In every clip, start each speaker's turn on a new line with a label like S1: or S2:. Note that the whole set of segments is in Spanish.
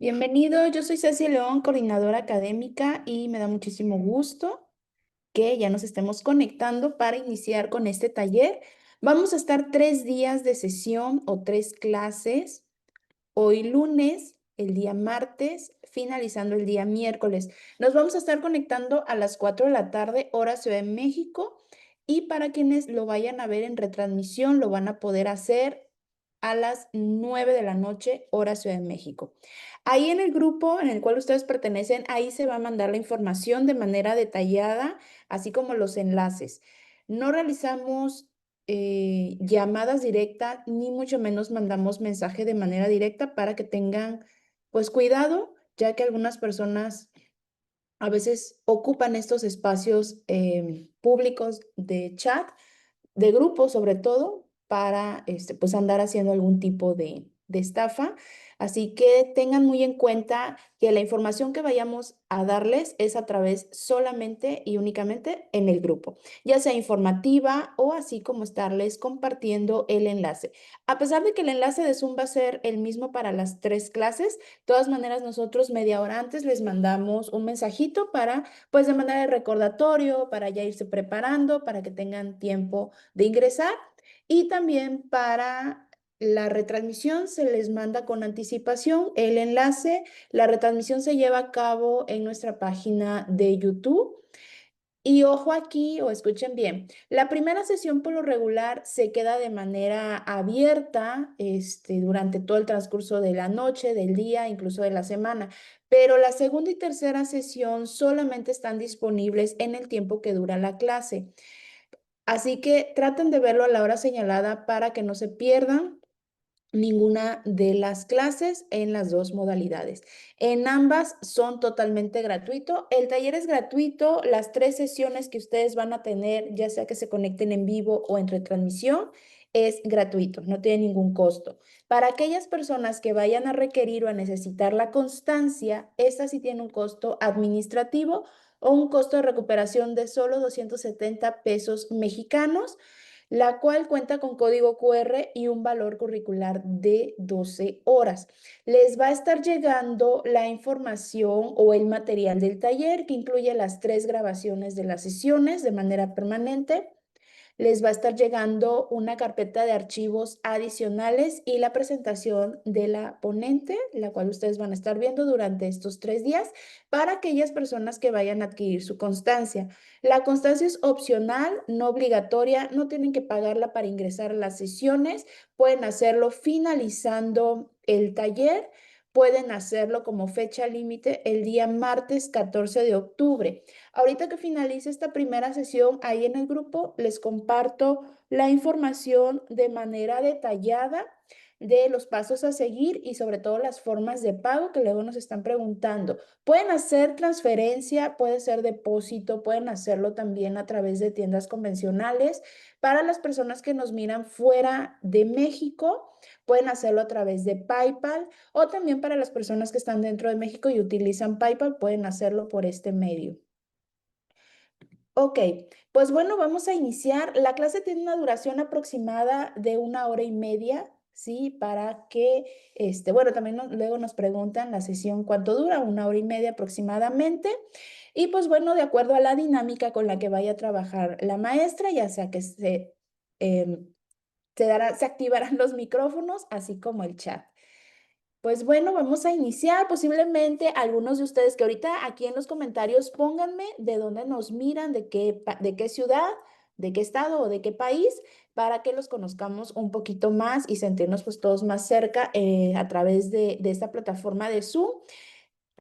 S1: Bienvenido, yo soy Ceci León, coordinadora académica y me da muchísimo gusto que ya nos estemos conectando para iniciar con este taller. Vamos a estar 3 días de sesión o 3 clases. Hoy lunes, el día martes, finalizando el día miércoles. Nos vamos a estar conectando a las 4 de la tarde, hora Ciudad de México. Y para quienes lo vayan a ver en retransmisión, lo van a poder hacer a las 9 de la noche, hora Ciudad de México. Ahí en el grupo en el cual ustedes pertenecen, ahí se va a mandar la información de manera detallada, así como los enlaces. No realizamos llamadas directas, ni mucho menos mandamos mensaje de manera directa para que tengan pues cuidado, ya que algunas personas a veces ocupan estos espacios públicos de chat, de grupo sobre todo, para pues andar haciendo algún tipo de estafa. Así que tengan muy en cuenta que la información que vayamos a darles es a través solamente y únicamente en el grupo, ya sea informativa o así como estarles compartiendo el enlace. A pesar de que el enlace de Zoom va a ser el mismo para las 3 clases, de todas maneras nosotros media hora antes les mandamos un mensajito para, pues de manera de recordatorio, para ya irse preparando, para que tengan tiempo de ingresar y también para la retransmisión se les manda con anticipación el enlace. La retransmisión se lleva a cabo en nuestra página de YouTube. Y ojo aquí, o escuchen bien, la primera sesión por lo regular se queda de manera abierta, durante todo el transcurso de la noche, del día, incluso de la semana, pero la segunda y tercera sesión solamente están disponibles en el tiempo que dura la clase. Así que traten de verlo a la hora señalada para que no se pierdan ninguna de las clases en las dos modalidades. En ambas son totalmente gratuito. El taller es gratuito. Las 3 sesiones que ustedes van a tener, ya sea que se conecten en vivo o en retransmisión, es gratuito, no tiene ningún costo. Para aquellas personas que vayan a requerir o a necesitar la constancia, esta sí tiene un costo administrativo o un costo de recuperación de solo 270 pesos mexicanos, la cual cuenta con código QR y un valor curricular de 12 horas. Les va a estar llegando la información o el material del taller que incluye las 3 grabaciones de las sesiones de manera permanente. Les va a estar llegando una carpeta de archivos adicionales y la presentación de la ponente, la cual ustedes van a estar viendo durante estos 3 días para aquellas personas que vayan a adquirir su constancia. La constancia es opcional, no obligatoria, no tienen que pagarla para ingresar a las sesiones, pueden hacerlo finalizando el taller. Pueden hacerlo como fecha límite el día martes 14 de octubre. Ahorita que finalice esta primera sesión, ahí en el grupo les comparto la información de manera detallada de los pasos a seguir y sobre todo las formas de pago que luego nos están preguntando. Pueden hacer transferencia, puede ser depósito, pueden hacerlo también a través de tiendas convencionales. Para las personas que nos miran fuera de México, pueden hacerlo a través de PayPal o también para las personas que están dentro de México y utilizan PayPal, pueden hacerlo por este medio. Ok, pues bueno, vamos a iniciar. La clase tiene una duración aproximada de 1 hora y media, ¿sí? Para que, bueno, también luego nos preguntan la sesión cuánto dura, 1 hora y media aproximadamente. Y pues bueno, de acuerdo a la dinámica con la que vaya a trabajar la maestra, ya sea que em, se activarán los micrófonos, así como el chat. Pues bueno, vamos a iniciar. Posiblemente algunos de ustedes que ahorita aquí en los comentarios pónganme de dónde nos miran, de qué ciudad, de qué estado o de qué país, para que los conozcamos un poquito más y sentirnos pues todos más cerca a través de esta plataforma de Zoom.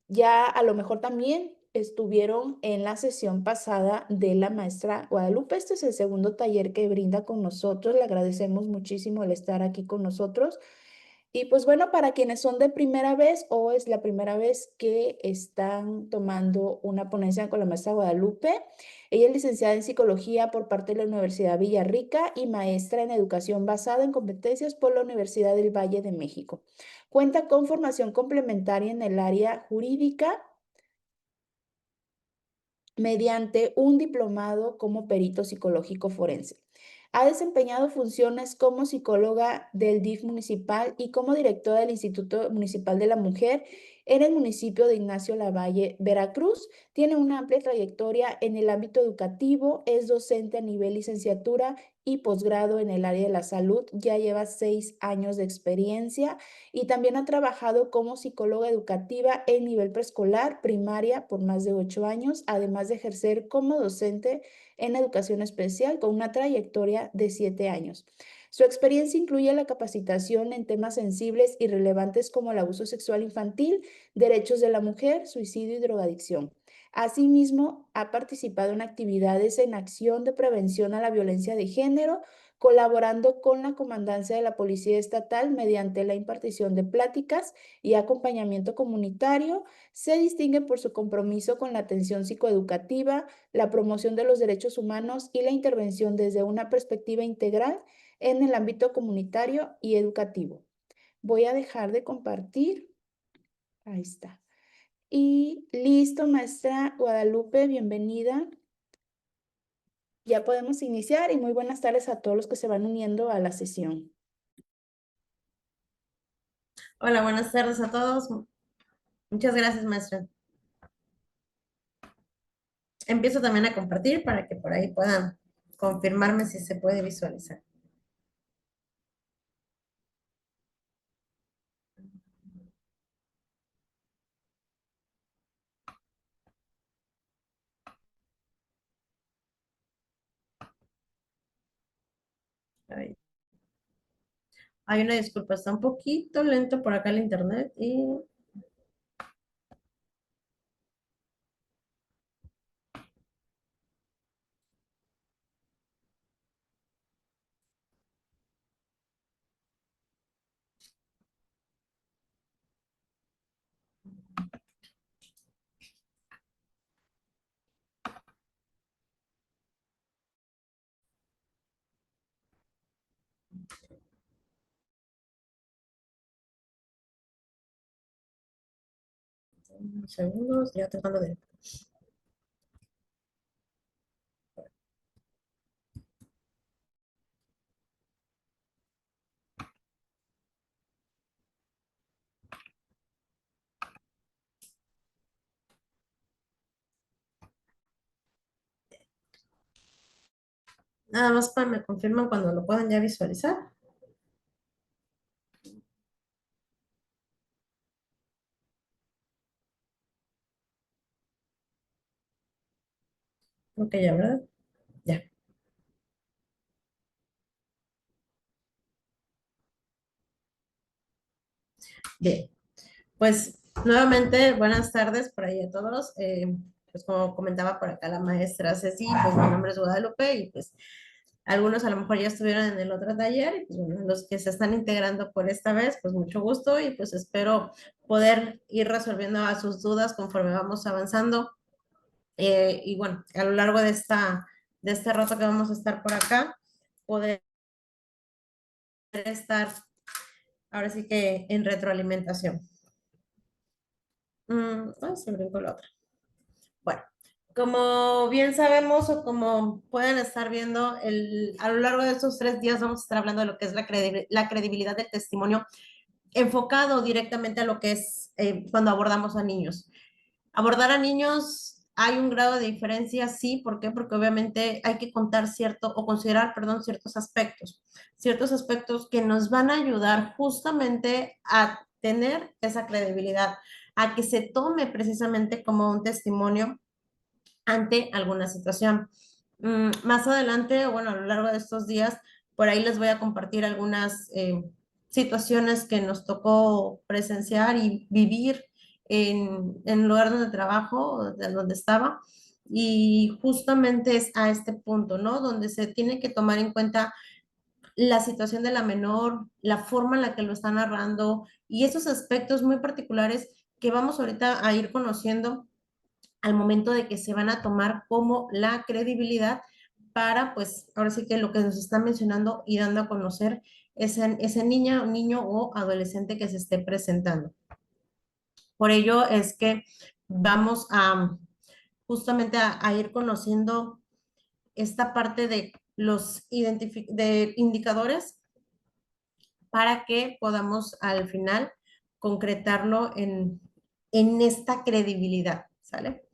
S1: Ya a lo mejor también estuvieron en la sesión pasada de la maestra Guadalupe. Este es el segundo taller que brinda con nosotros. Le agradecemos muchísimo el estar aquí con nosotros. Y pues bueno, para quienes son de primera vez o es la primera vez que están tomando una ponencia con la maestra Guadalupe, ella es licenciada en psicología por parte de la Universidad Villarrica y maestra en educación basada en competencias por la Universidad del Valle de México. Cuenta con formación complementaria en el área jurídica mediante un diplomado como perito psicológico forense. Ha desempeñado funciones como psicóloga del DIF municipal y como directora del Instituto Municipal de la Mujer en el municipio de Ignacio Lavalle, Veracruz. Tiene una amplia trayectoria en el ámbito educativo, es docente a nivel licenciatura y posgrado en el área de la salud, ya lleva 6 años de experiencia y también ha trabajado como psicóloga educativa en nivel preescolar, primaria por más de 8 años, además de ejercer como docente en educación especial con una trayectoria de 7 años. Su experiencia incluye la capacitación en temas sensibles y relevantes como el abuso sexual infantil, derechos de la mujer, suicidio y drogadicción. Asimismo, ha participado en actividades en acción de prevención a la violencia de género, colaborando con la Comandancia de la Policía Estatal mediante la impartición de pláticas y acompañamiento comunitario. Se distingue por su compromiso con la atención psicoeducativa, la promoción de los derechos humanos y la intervención desde una perspectiva integral en el ámbito comunitario y educativo. Voy a dejar de compartir. Ahí está. Y listo, maestra Guadalupe, bienvenida. Ya podemos iniciar y muy buenas tardes a todos los que se van uniendo a la sesión.
S2: Hola, buenas tardes a todos. Muchas gracias, maestra. Empiezo también a compartir para que por ahí puedan confirmarme si se puede visualizar. Ahí. Hay una disculpa, está un poquito lento por acá el internet y unos segundos, ya tratando de... Nada más para me confirman cuando lo puedan ya visualizar. Ok, ya, ¿verdad? Ya. Bien. Pues nuevamente, buenas tardes por ahí a todos. Pues como comentaba por acá la maestra Ceci, pues mi nombre es Guadalupe y pues algunos a lo mejor ya estuvieron en el otro taller y pues bueno, los que se están integrando por esta vez, pues mucho gusto y pues espero poder ir resolviendo a sus dudas conforme vamos avanzando. Y bueno, a lo largo de este rato que vamos a estar por acá, poder estar ahora sí que en retroalimentación. Ay, se brincó la otra. Bueno, como bien sabemos o como pueden estar viendo, a lo largo de estos 3 días vamos a estar hablando de lo que es la credibilidad del testimonio enfocado directamente a lo que es cuando abordamos a niños. Abordar a niños hay un grado de diferencia, sí, ¿por qué? Porque obviamente hay que contar cierto o considerar, perdón, ciertos aspectos que nos van a ayudar justamente a tener esa credibilidad, a que se tome precisamente como un testimonio ante alguna situación. Más adelante, bueno, a lo largo de estos días, por ahí les voy a compartir algunas situaciones que nos tocó presenciar y vivir en el lugar donde trabajo, de donde estaba. Y justamente es a este punto, ¿no? Donde se tiene que tomar en cuenta la situación de la menor, la forma en la que lo está narrando y esos aspectos muy particulares que vamos ahorita a ir conociendo al momento de que se van a tomar como la credibilidad para, pues, ahora sí que lo que nos está mencionando y dando a conocer ese niña, niño o adolescente que se esté presentando. Por ello es que vamos a justamente a ir conociendo esta parte los indicadores para que podamos al final concretarlo en esta credibilidad, ¿sale?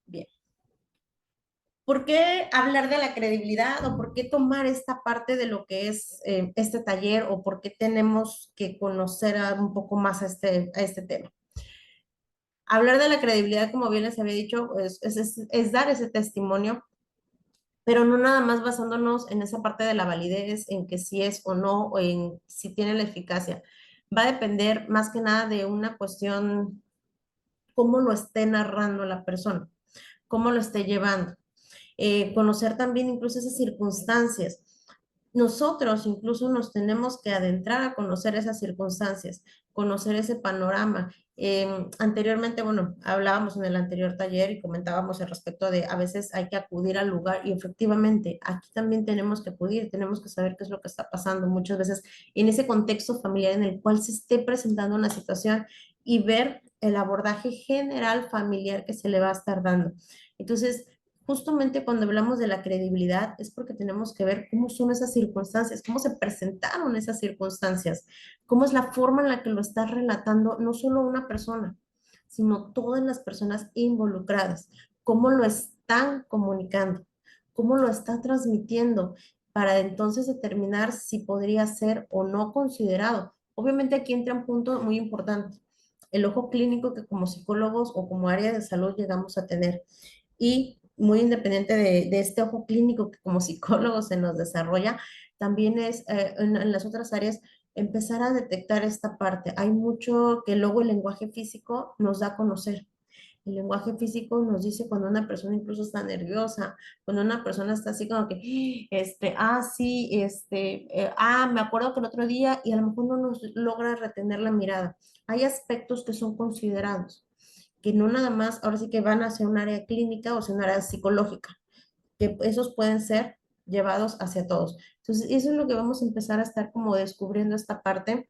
S2: Bien. ¿Por qué hablar de la credibilidad o por qué tomar esta parte de lo que es este taller o por qué tenemos que conocer un poco más a este tema? Hablar de la credibilidad, como bien les había dicho, es dar ese testimonio, pero no nada más basándonos en esa parte de la validez, en que si es o no, o en si tiene la eficacia. Va a depender más que nada de una cuestión, cómo lo esté narrando la persona, cómo lo esté llevando. Conocer también incluso esas circunstancias. Nosotros incluso nos tenemos que adentrar a conocer esas circunstancias, conocer ese panorama. Anteriormente, bueno, hablábamos en el anterior taller y comentábamos al respecto de a veces hay que acudir al lugar y efectivamente aquí también tenemos que acudir, tenemos que saber qué es lo que está pasando muchas veces en ese contexto familiar en el cual se esté presentando una situación y ver el abordaje general familiar que se le va a estar dando. Entonces, justamente cuando hablamos de la credibilidad es porque tenemos que ver cómo son esas circunstancias, cómo se presentaron esas circunstancias, cómo es la forma en la que lo está relatando no solo una persona, sino todas las personas involucradas, cómo lo están comunicando, cómo lo está transmitiendo, para entonces determinar si podría ser o no considerado. Obviamente aquí entra un punto muy importante, el ojo clínico que como psicólogos o como área de salud llegamos a tener. Y muy independiente de este ojo clínico que como psicólogo se nos desarrolla, también es en las otras áreas empezar a detectar esta parte. Hay mucho que luego el lenguaje físico nos da a conocer. El lenguaje físico nos dice cuando una persona incluso está nerviosa, cuando una persona está así como que, sí, me acuerdo que el otro día y a lo mejor no nos logra retener la mirada. Hay aspectos que son considerados que no nada más, ahora sí que van hacia un área clínica o hacia un área psicológica, que esos pueden ser llevados hacia todos. Entonces, eso es lo que vamos a empezar a estar como descubriendo esta parte,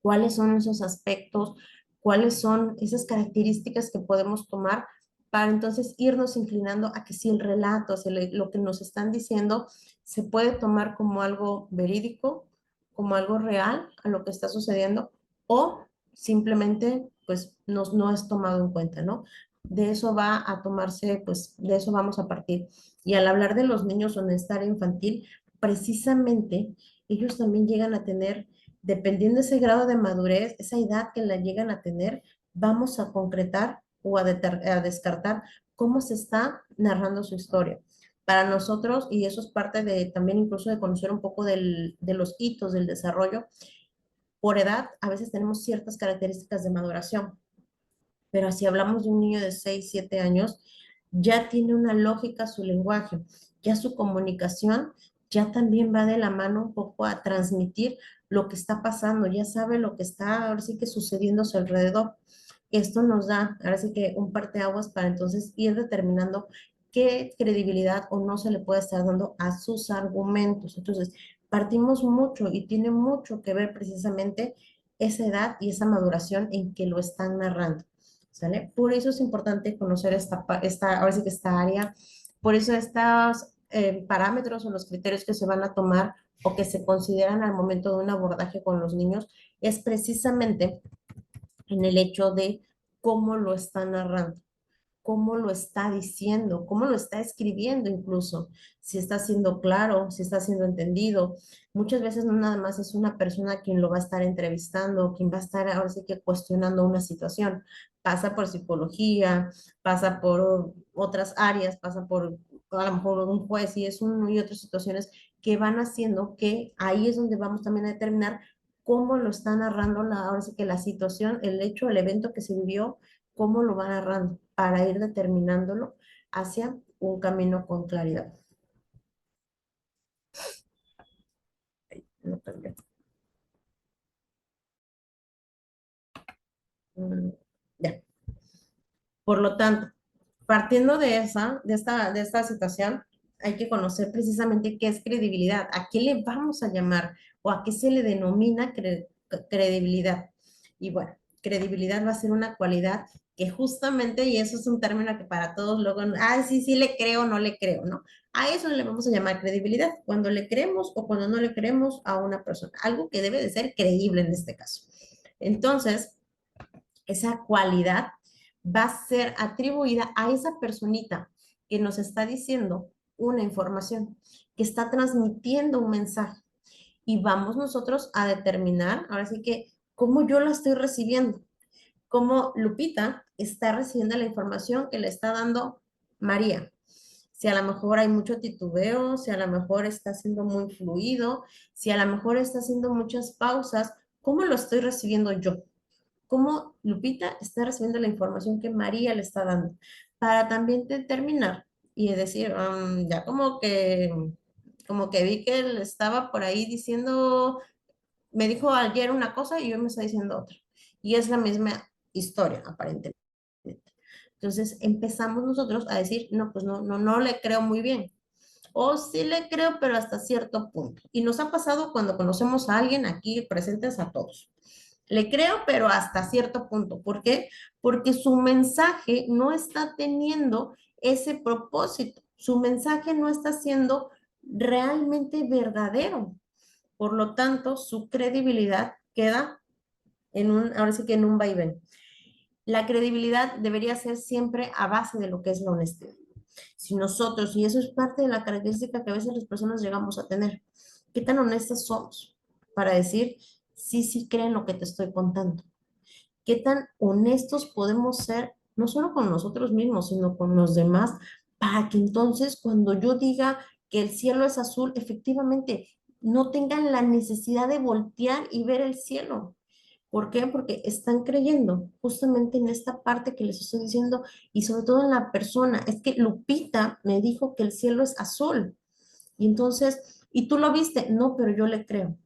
S2: cuáles son esos aspectos, cuáles son esas características que podemos tomar para entonces irnos inclinando a que si el relato, si lo que nos están diciendo, se puede tomar como algo verídico, como algo real a lo que está sucediendo, o simplemente pues no es tomado en cuenta, ¿no? De eso va a tomarse, pues de eso vamos a partir. Y al hablar de los niños o en esta área infantil, precisamente ellos también llegan a tener, dependiendo de ese grado de madurez, esa edad que la llegan a tener, vamos a concretar o a descartar cómo se está narrando su historia. Para nosotros, y eso es parte de también incluso de conocer un poco de los hitos del desarrollo, por edad a veces tenemos ciertas características de maduración, pero si hablamos de un niño de 6 7 años, ya tiene una lógica su lenguaje, ya su comunicación ya también va de la mano un poco a transmitir lo que está pasando, ya sabe lo que está ahora sí que sucediendo a su alrededor. Esto nos da ahora sí que un parteaguas para entonces ir determinando qué credibilidad o no se le puede estar dando a sus argumentos. Entonces, partimos mucho y tiene mucho que ver precisamente esa edad y esa maduración en que lo están narrando. ¿Sale? Por eso es importante conocer ahora sí que esta área, por eso estos parámetros o los criterios que se van a tomar o que se consideran al momento de un abordaje con los niños es precisamente en el hecho de cómo lo está narrando, cómo lo está diciendo, cómo lo está escribiendo incluso, si está siendo claro, si está siendo entendido. Muchas veces no nada más es una persona quien lo va a estar entrevistando, quien va a estar ahora sí que cuestionando una situación. Pasa por psicología, pasa por otras áreas, pasa por a lo mejor un juez y es uno y otras situaciones que van haciendo que ahí es donde vamos también a determinar cómo lo está narrando ahora sí que la situación, el hecho, el evento que se vivió, cómo lo va narrando para ir determinándolo hacia un camino con claridad. No cambió. Ya. Por lo tanto, partiendo de esta situación, hay que conocer precisamente qué es credibilidad, a qué le vamos a llamar o a qué se le denomina credibilidad. Y bueno, credibilidad va a ser una cualidad que justamente, y eso es un término que para todos luego, ah, sí, sí le creo, no le creo, ¿no? A eso le vamos a llamar credibilidad, cuando le creemos o cuando no le creemos a una persona, algo que debe de ser creíble en este caso. Entonces, esa cualidad va a ser atribuida a esa personita que nos está diciendo una información, que está transmitiendo un mensaje. Y vamos nosotros a determinar, ahora sí que, cómo yo la estoy recibiendo, cómo Lupita está recibiendo la información que le está dando María. Si a lo mejor hay mucho titubeo, si a lo mejor está siendo muy fluido, si a lo mejor está haciendo muchas pausas, ¿cómo lo estoy recibiendo yo? ¿Cómo Lupita está recibiendo la información que María le está dando? Para también determinar y decir, ya como que vi que él estaba por ahí diciendo, me dijo ayer una cosa y hoy me está diciendo otra. Y es la misma historia, aparentemente. Entonces empezamos nosotros a decir, no, pues no le creo muy bien. O sí le creo, pero hasta cierto punto. Y nos ha pasado cuando conocemos a alguien aquí presentes a todos. Le creo, pero hasta cierto punto. ¿Por qué? Porque su mensaje no está teniendo ese propósito. Su mensaje no está siendo realmente verdadero. Por lo tanto, su credibilidad queda en ahora sí que en un vaivén. La credibilidad debería ser siempre a base de lo que es la honestidad. Si nosotros, y eso es parte de la característica que a veces las personas llegamos a tener, ¿qué tan honestas somos para decir, sí, sí creen lo que te estoy contando? ¿Qué tan honestos podemos ser, no solo con nosotros mismos, sino con los demás, para que entonces cuando yo diga que el cielo es azul, efectivamente no tengan la necesidad de voltear y ver el cielo? ¿Por qué? Porque están creyendo justamente en esta parte que les estoy diciendo y sobre todo en la persona. Es que Lupita me dijo que el cielo es azul. Y entonces, ¿y tú lo viste? No, pero yo le creo.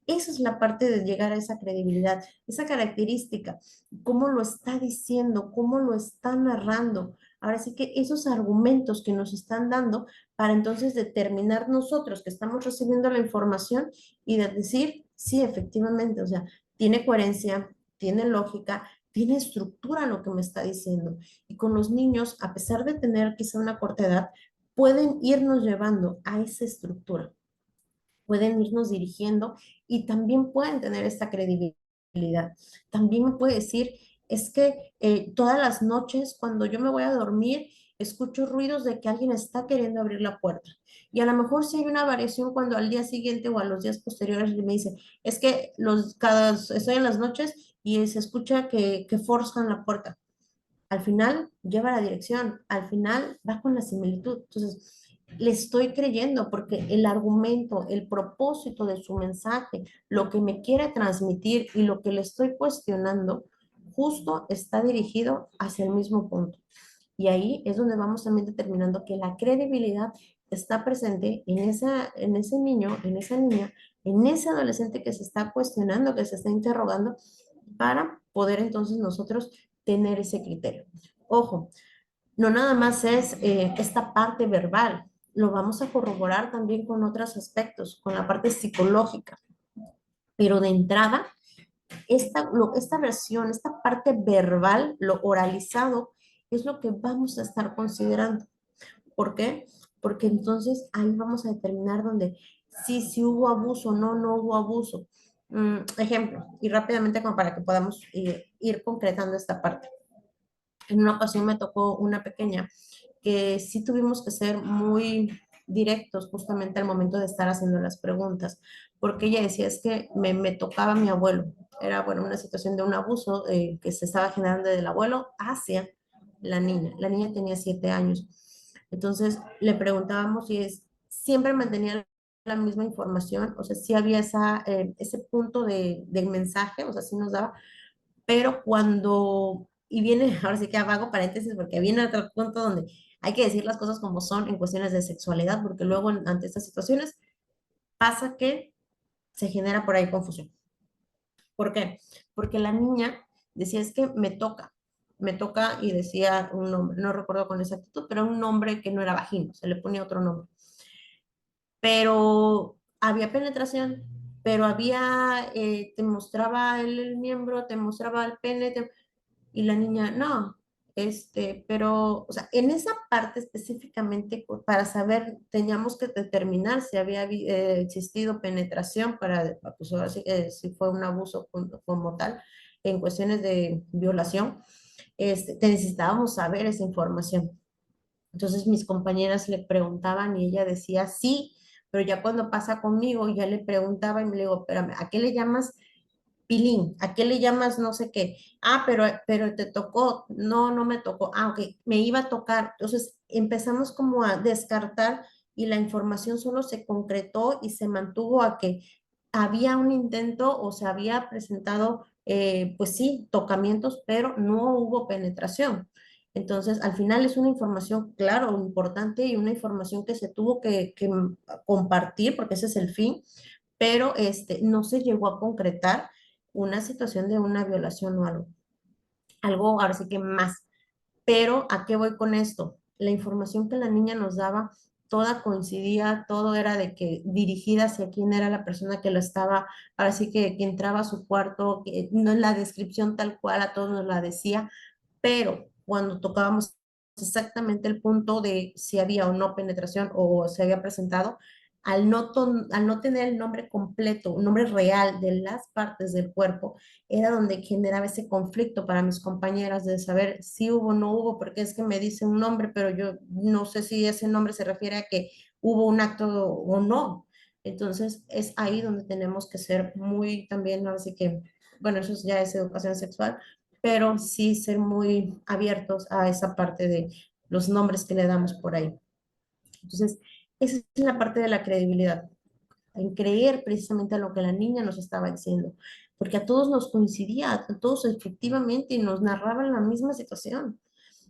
S2: Esa es la parte de llegar a esa credibilidad, esa característica, cómo lo está diciendo, cómo lo está narrando. Ahora sí que esos argumentos que nos están dando para entonces determinar nosotros que estamos recibiendo la información y de decir, sí, efectivamente, o sea, tiene coherencia, tiene lógica, tiene estructura lo que me está diciendo. Y con los niños, a pesar de tener quizá una corta edad, pueden irnos llevando a esa estructura, pueden irnos dirigiendo y también pueden tener esta credibilidad. También me puede decir, es que todas las noches cuando yo me voy a dormir, escucho ruidos de que alguien está queriendo abrir la puerta. Y a lo mejor si hay una variación cuando al día siguiente o a los días posteriores me dice, es que estoy en las noches y se escucha que forzan la puerta. Al final lleva la dirección, al final va con la similitud. Entonces, le estoy creyendo porque el argumento, el propósito de su mensaje, lo que me quiere transmitir y lo que le estoy cuestionando, justo está dirigido hacia el mismo punto. Y ahí es donde vamos también determinando que la credibilidad está presente en ese niño, en esa niña, en ese adolescente que se está cuestionando, que se está interrogando, para poder entonces nosotros tener ese criterio. Ojo, no nada más es esta parte verbal, lo vamos a corroborar también con otros aspectos, con la parte psicológica, pero de entrada, esta versión, esta parte verbal, lo oralizado, es lo que vamos a estar considerando. ¿Por qué? Porque entonces ahí vamos a determinar dónde sí, sí hubo abuso, no hubo abuso. Ejemplo, y rápidamente como para que podamos ir concretando esta parte. En una ocasión me tocó una pequeña que sí tuvimos que ser muy directos justamente al momento de estar haciendo las preguntas, porque ella decía, es que me tocaba mi abuelo. Era, bueno, una situación de un abuso que se estaba generando del abuelo hacia la niña. La niña tenía 7 años. Entonces le preguntábamos si siempre mantenía la misma información, o sea, si había ese punto de mensaje, o sea, sí nos daba, pero cuando, y viene, ahora sí que hago paréntesis porque viene otro punto donde hay que decir las cosas como son en cuestiones de sexualidad, porque luego ante estas situaciones pasa que se genera por ahí confusión. ¿Por qué? Porque la niña decía, es que me toca y decía un nombre, no recuerdo con exactitud, pero un nombre que no era vagino, se le ponía otro nombre. Pero había penetración, pero había, te mostraba el miembro, te mostraba el pene, Y la niña, no, pero, o sea, en esa parte específicamente, para saber, teníamos que determinar si había existido penetración para, pues ahora sí, si fue un abuso como tal, en cuestiones de violación, necesitábamos saber esa información. Entonces mis compañeras le preguntaban y ella decía sí, pero ya cuando pasa conmigo, ya le preguntaba y me le digo, espérame, ¿a qué le llamas pilín? ¿A qué le llamas no sé qué? Ah, pero te tocó. No, no me tocó. Ah, ok, me iba a tocar. Entonces empezamos como a descartar y la información solo se concretó y se mantuvo a que había un intento o se había presentado, pues sí, tocamientos, pero no hubo penetración. Entonces, al final es una información, claro, importante y una información que se tuvo que compartir, porque ese es el fin, pero no se llegó a concretar una situación de una violación o algo. Algo, ahora sí que más. Pero, ¿a qué voy con esto? La información que la niña nos daba, toda coincidía, todo era de que dirigida hacia quién era la persona que lo estaba, ahora sí que entraba a su cuarto, que no en la descripción tal cual a todos nos la decía, pero cuando tocábamos exactamente el punto de si había o no penetración o se había presentado, al no tener el nombre completo, un nombre real de las partes del cuerpo, era donde generaba ese conflicto para mis compañeras de saber si hubo o no hubo, porque es que me dice un nombre, pero yo no sé si ese nombre se refiere a que hubo un acto o no. Entonces es ahí donde tenemos que ser muy también, así que, bueno, eso ya es educación sexual, pero sí ser muy abiertos a esa parte de los nombres que le damos por ahí. Entonces, esa es la parte de la credibilidad, en creer precisamente a lo que la niña nos estaba diciendo, porque a todos nos coincidía, a todos efectivamente nos narraban la misma situación,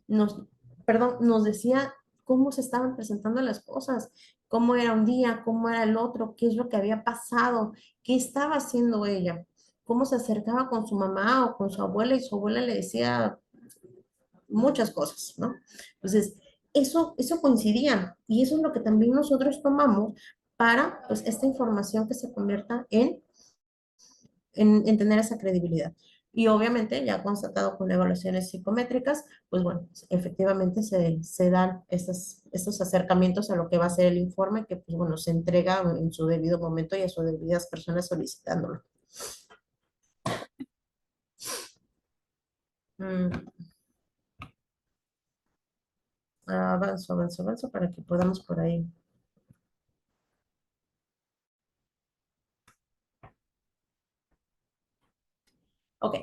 S2: nos, perdón, nos decía cómo se estaban presentando las cosas, cómo era un día, cómo era el otro, qué es lo que había pasado, qué estaba haciendo ella, cómo se acercaba con su mamá o con su abuela y su abuela le decía muchas cosas, ¿no? Entonces, eso coincidía y eso es lo que también nosotros tomamos para pues, esta información que se convierta en tener esa credibilidad. Y obviamente, ya constatado con evaluaciones psicométricas, pues bueno, efectivamente se dan estos acercamientos a lo que va a ser el informe que, pues bueno, se entrega en su debido momento y a sus debidas personas solicitándolo. Mm, avanzo, avanzo, avanzo para que podamos por ahí. Ok,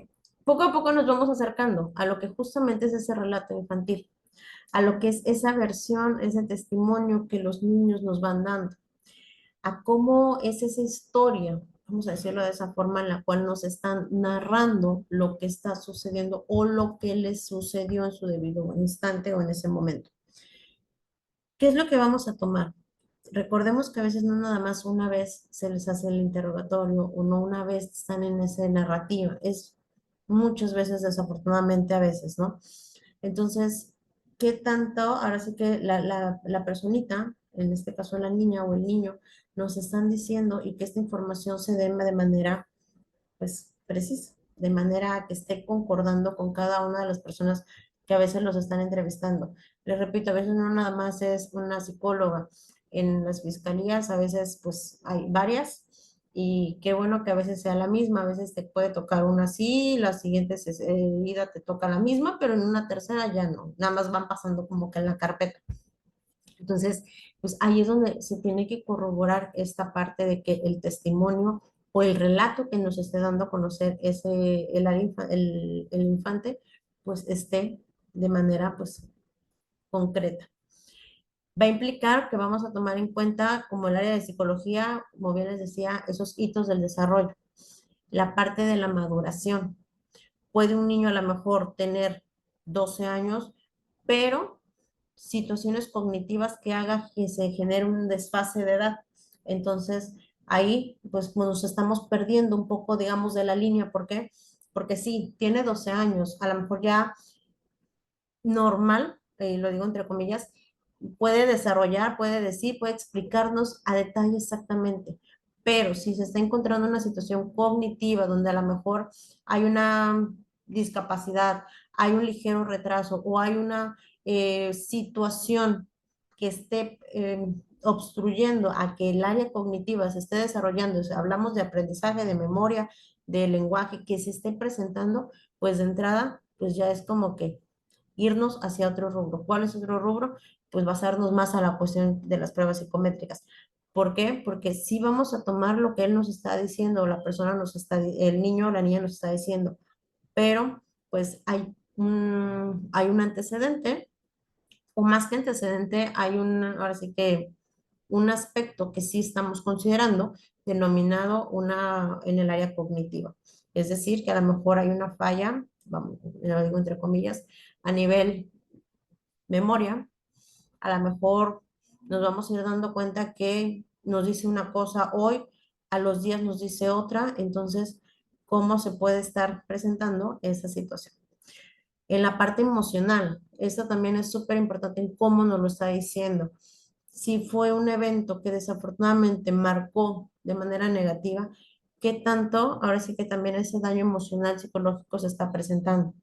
S2: poco a poco nos vamos acercando a lo que justamente es ese relato infantil, a lo que es esa versión, ese testimonio que los niños nos van dando, a cómo es esa historia, vamos a decirlo de esa forma, en la cual nos están narrando lo que está sucediendo o lo que les sucedió en su debido instante o en ese momento. ¿Qué es lo que vamos a tomar? Recordemos que a veces no nada más una vez se les hace el interrogatorio o no una vez están en esa narrativa, es muchas veces desafortunadamente a veces, ¿no? Entonces, ¿qué tanto? Ahora sí que la personita, en este caso la niña o el niño, nos están diciendo y que esta información se dé de manera pues precisa, de manera que esté concordando con cada una de las personas que a veces los están entrevistando. Les repito, a veces no nada más es una psicóloga. En las fiscalías a veces pues hay varias y qué bueno que a veces sea la misma, a veces te puede tocar una así, la siguiente ida te toca la misma, pero en una tercera ya no, nada más van pasando como que en la carpeta. Entonces, pues ahí es donde se tiene que corroborar esta parte de que el testimonio o el relato que nos esté dando a conocer el infante, pues esté de manera pues concreta. Va a implicar que vamos a tomar en cuenta, como el área de psicología, como bien les decía, esos hitos del desarrollo, la parte de la maduración. Puede un niño a lo mejor tener 12 años, pero situaciones cognitivas que haga que se genere un desfase de edad. Entonces, ahí pues nos estamos perdiendo un poco, digamos, de la línea. ¿Por qué? Porque sí, tiene 12 años, a lo mejor ya normal, lo digo entre comillas, puede desarrollar, puede decir, puede explicarnos a detalle exactamente. Pero si se está encontrando una situación cognitiva donde a lo mejor hay una discapacidad, hay un ligero retraso o hay una situación que esté obstruyendo a que el área cognitiva se esté desarrollando, o sea, hablamos de aprendizaje, de memoria, de lenguaje que se esté presentando, pues de entrada, pues ya es como que irnos hacia otro rubro. ¿Cuál es otro rubro? Pues basarnos más a la cuestión de las pruebas psicométricas. ¿Por qué? Porque si vamos a tomar lo que él nos está diciendo, la persona nos está, el niño o la niña nos está diciendo, pero pues hay un antecedente, o más que antecedente, hay un, ahora sí que un aspecto que sí estamos considerando, denominado una en el área cognitiva. Es decir, que a lo mejor hay una falla, vamos, lo digo entre comillas, a nivel memoria, a lo mejor nos vamos a ir dando cuenta que nos dice una cosa hoy, a los días nos dice otra, entonces, ¿cómo se puede estar presentando esa situación? En la parte emocional, esto también es súper importante en cómo nos lo está diciendo. Si fue un evento que desafortunadamente marcó de manera negativa, ¿qué tanto? Ahora sí que también ese daño emocional, psicológico se está presentando.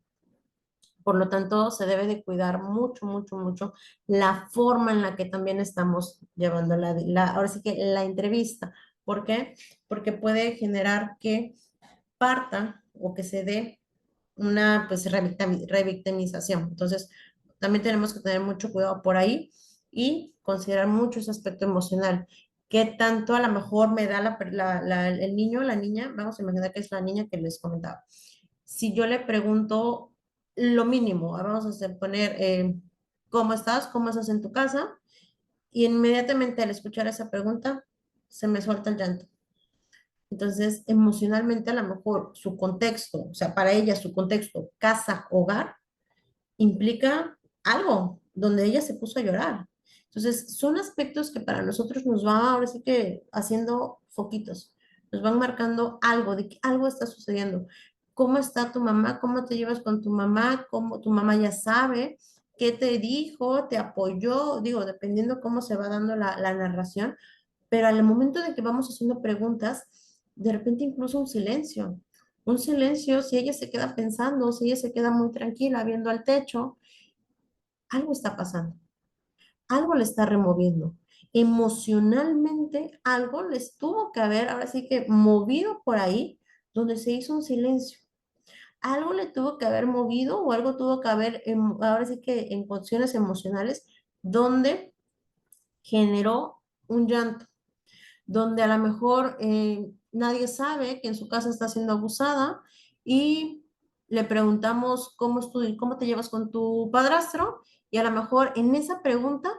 S2: Por lo tanto, se debe de cuidar mucho, mucho, mucho la forma en la que también estamos llevando ahora sí que la entrevista. ¿Por qué? Porque puede generar que parta o que se dé una pues revictimización. Entonces, también tenemos que tener mucho cuidado por ahí y considerar mucho ese aspecto emocional. ¿Qué tanto a lo mejor me da el niño o la niña? Vamos a imaginar que es la niña que les comentaba. Si yo le pregunto lo mínimo, vamos a poner, ¿cómo estás? ¿Cómo estás en tu casa? Y inmediatamente al escuchar esa pregunta, se me suelta el llanto. Entonces, emocionalmente, a lo mejor su contexto, o sea, para ella su contexto, casa, hogar, implica algo donde ella se puso a llorar. Entonces, son aspectos que para nosotros nos va ahora sí que haciendo foquitos, nos van marcando algo, de que algo está sucediendo. ¿Cómo está tu mamá? ¿Cómo te llevas con tu mamá? ¿Cómo tu mamá ya sabe? ¿Qué te dijo? ¿Te apoyó? Digo, dependiendo cómo se va dando la narración, pero al momento de que vamos haciendo preguntas, de repente incluso un silencio, si ella se queda pensando, si ella se queda muy tranquila viendo al techo, algo está pasando, algo le está removiendo. Emocionalmente algo les tuvo que haber, ahora sí que movido por ahí, donde se hizo un silencio. Algo le tuvo que haber movido o algo tuvo que haber, ahora sí que en cuestiones emocionales, donde generó un llanto donde a lo mejor nadie sabe que en su casa está siendo abusada y le preguntamos cómo te llevas con tu padrastro y a lo mejor en esa pregunta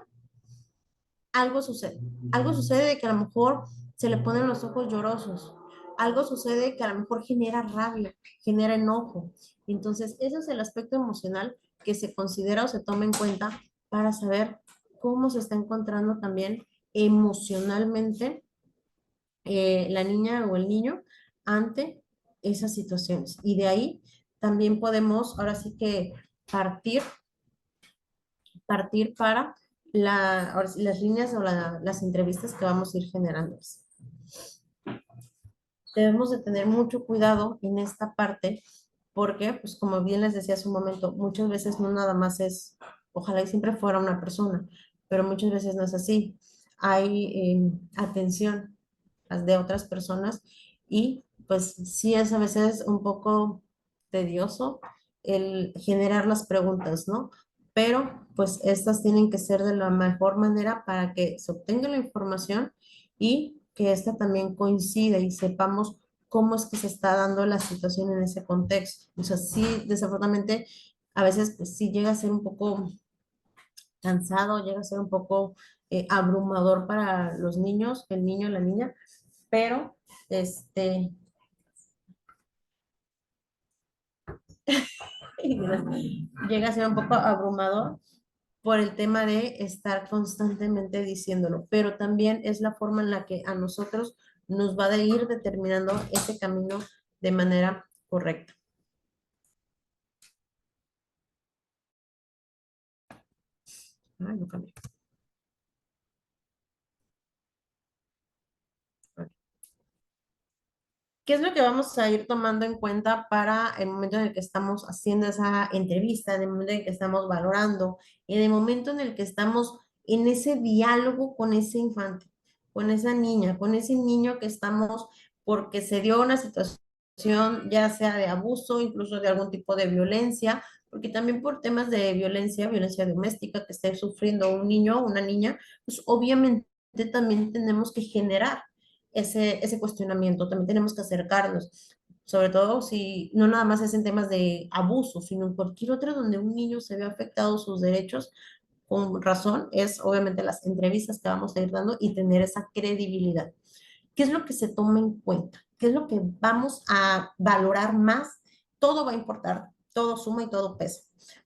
S2: algo sucede. Algo sucede de que a lo mejor se le ponen los ojos llorosos. Algo sucede que a lo mejor genera rabia, genera enojo. Entonces, ese es el aspecto emocional que se considera o se toma en cuenta para saber cómo se está encontrando también emocionalmente la niña o el niño ante esas situaciones. Y de ahí también podemos, ahora sí que partir, partir para ahora sí, las líneas o las entrevistas que vamos a ir generando. Debemos de tener mucho cuidado en esta parte porque, pues como bien les decía hace un momento, muchas veces no nada más es, ojalá y siempre fuera una persona, pero muchas veces no es así. Hay atención de otras personas y pues sí es a veces un poco tedioso el generar las preguntas, ¿no? Pero pues estas tienen que ser de la mejor manera para que se obtenga la información y que esta también coincida y sepamos cómo es que se está dando la situación en ese contexto. O sea, sí, desafortunadamente, a veces pues sí llega a ser un poco cansado, llega a ser un poco abrumador para los niños, el niño, la niña, pero este, llega a ser un poco abrumador por el tema de estar constantemente diciéndolo, pero también es la forma en la que a nosotros nos va a ir determinando ese camino de manera correcta. Ah, no cambió. ¿Qué es lo que vamos a ir tomando en cuenta para el momento en el que estamos haciendo esa entrevista, en el momento en el que estamos valorando, en el momento en el que estamos en ese diálogo con ese infante, con esa niña, con ese niño que estamos porque se dio una situación ya sea de abuso, incluso de algún tipo de violencia, porque también por temas de violencia, violencia doméstica que esté sufriendo un niño o una niña, pues obviamente también tenemos que generar ese cuestionamiento, también tenemos que acercarnos, sobre todo si no nada más es en temas de abuso, sino en cualquier otro donde un niño se ve afectado sus derechos, con razón, es obviamente las entrevistas que vamos a ir dando y tener esa credibilidad. ¿Qué es lo que se toma en cuenta? ¿Qué es lo que vamos a valorar más? Todo va a importar, todo suma y todo pesa.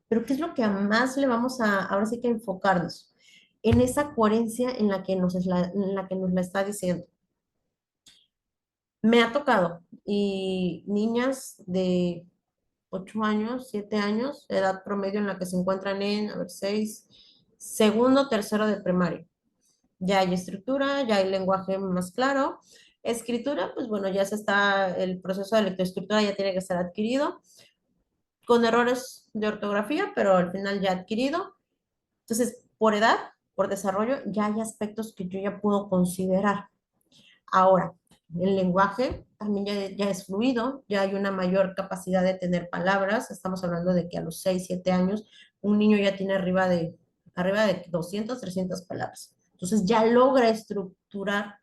S2: Pero ¿qué es lo que a más le vamos a, ahora sí que enfocarnos? En esa coherencia en la que en la que nos la está diciendo. Me ha tocado y niñas de 8 años, 7 años, edad promedio en la que se encuentran en, a ver, 6, segundo, tercero de primaria. Ya hay estructura, ya hay lenguaje más claro. Escritura, pues bueno, ya se está, el proceso de lectoescritura ya tiene que ser adquirido, con errores de ortografía, pero al final ya adquirido. Entonces, por edad, por desarrollo, ya hay aspectos que yo ya puedo considerar. Ahora, el lenguaje también ya es fluido, ya hay una mayor capacidad de tener palabras. Estamos hablando de que a los 6 7 años un niño ya tiene arriba de 200 300 palabras. Entonces ya logra estructurar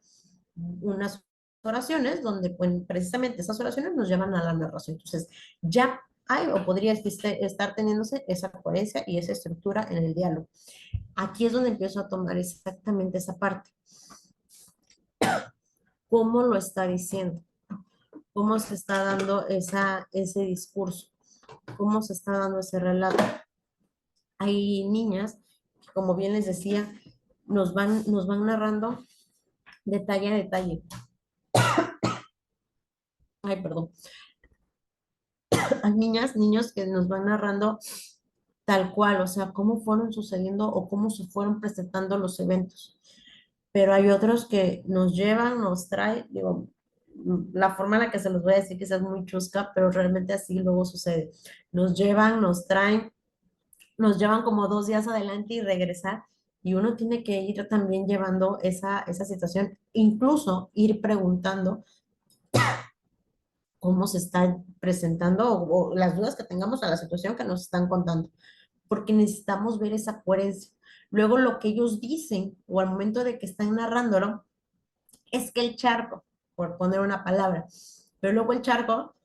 S2: unas oraciones donde pues, precisamente esas oraciones nos llevan a la narración. Entonces ya hay o podría estar teniéndose esa coherencia y esa estructura en el diálogo. Aquí es donde empiezo a tomar exactamente esa parte. ¿Cómo lo está diciendo? ¿Cómo se está dando ese discurso? ¿Cómo se está dando ese relato? Hay niñas que, como bien les decía, nos van narrando detalle a detalle. Ay, perdón. Hay niñas, niños que nos van narrando tal cual, o sea, cómo fueron sucediendo o cómo se fueron presentando los eventos. Pero hay otros que nos llevan, nos traen, digo, la forma en la que se los voy a decir quizás es muy chusca, pero realmente así luego sucede. Nos llevan, nos traen, nos llevan como 2 días adelante y regresar, y uno tiene que ir también llevando esa situación, incluso ir preguntando cómo se está presentando o las dudas que tengamos a la situación que nos están contando, porque necesitamos ver esa coherencia. Luego lo que ellos dicen o al momento de que están narrándolo es que el charco, por poner una palabra, pero luego el charco,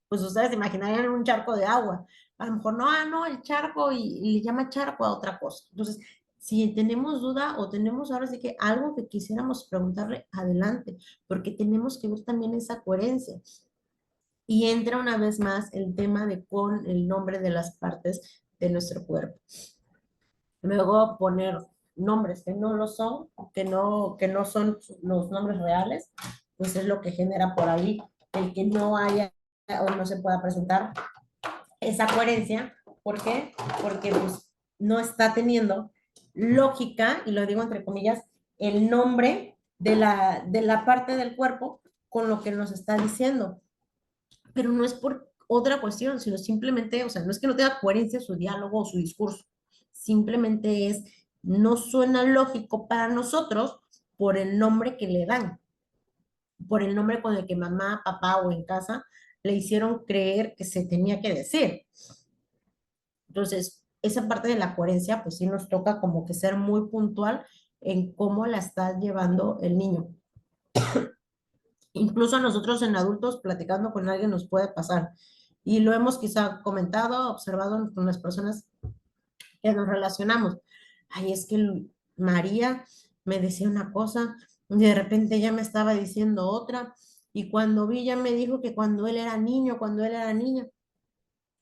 S2: pues ustedes imaginarían un charco de agua. A lo mejor no, no, el charco y le llama charco a otra cosa. Entonces, si tenemos duda o tenemos ahora sí que algo que quisiéramos preguntarle, adelante, porque tenemos que ver también esa coherencia. Y entra una vez más el tema de con el nombre de las partes de nuestro cuerpo. Luego poner nombres que no lo son, que no son los nombres reales, pues es lo que genera por ahí el que no haya o no se pueda presentar esa coherencia. ¿Por qué? Porque pues no está teniendo lógica, y lo digo entre comillas, el nombre de la parte del cuerpo con lo que nos está diciendo. Pero no es por otra cuestión, sino simplemente, o sea, no es que no tenga coherencia su diálogo o su discurso, simplemente es, no suena lógico para nosotros por el nombre que le dan, por el nombre con el que mamá, papá o en casa le hicieron creer que se tenía que decir. Entonces, esa parte de la coherencia, pues sí nos toca como que ser muy puntual en cómo la está llevando el niño. Incluso a nosotros en adultos platicando con alguien nos puede pasar. Y lo hemos quizá comentado, observado con las personas que nos relacionamos. Ay, es que María me decía una cosa, y de repente ella me estaba diciendo otra, y cuando vi ya me dijo que cuando él era niño, cuando él era niña,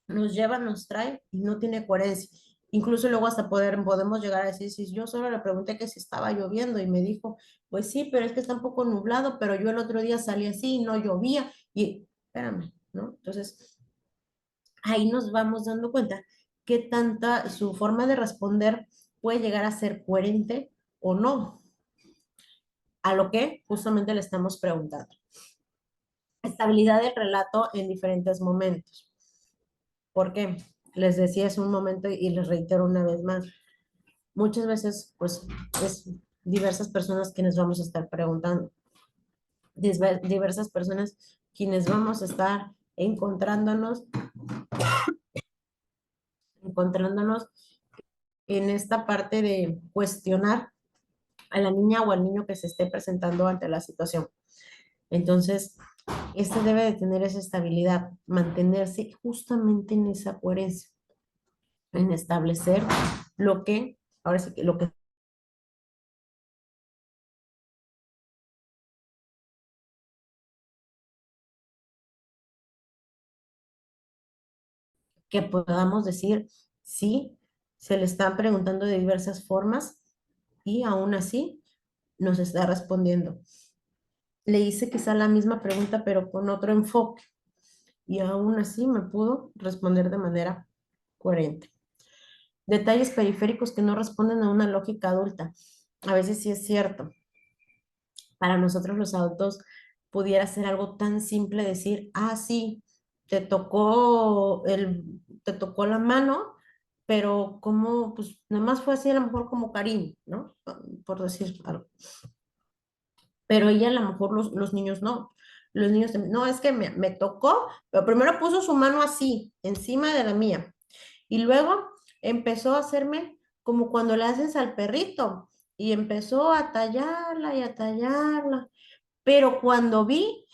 S2: nos lleva, nos trae y no tiene coherencia. Incluso luego hasta podemos llegar a decir, si yo solo le pregunté que si estaba lloviendo y me dijo, pues sí, pero es que está un poco nublado, pero yo el otro día salí así y no llovía y espérame, ¿no? Entonces, ahí nos vamos dando cuenta que tanta su forma de responder puede llegar a ser coherente o no a lo que justamente le estamos preguntando. estabilidad del relato en diferentes momentos. ¿Por qué? Les decía hace un momento y les reitero una vez más. Muchas veces, pues, es diversas personas quienes vamos a estar preguntando, diversas personas quienes vamos a estar encontrándonos en esta parte de cuestionar a la niña o al niño que se esté presentando ante la situación. Entonces, este debe de tener esa estabilidad, mantenerse justamente en esa coherencia, en establecer lo que, ahora sí que lo que podamos decir, sí, se le están preguntando de diversas formas y aún así nos está respondiendo. Le hice quizá la misma pregunta, pero con otro enfoque y aún así me pudo responder de manera coherente. Detalles periféricos que no responden a una lógica adulta. A veces sí es cierto. Para nosotros los adultos pudiera ser algo tan simple decir, ah, sí, te tocó la mano, pero como, pues, nada más fue así, a lo mejor como cariño, ¿no? Por decir algo. Pero ella, a lo mejor los niños no. Los niños, no, es que me tocó, pero primero puso su mano así, encima de la mía. Y luego empezó a hacerme como cuando le haces al perrito. Y empezó a tallarla y a tallarla. Pero cuando vi,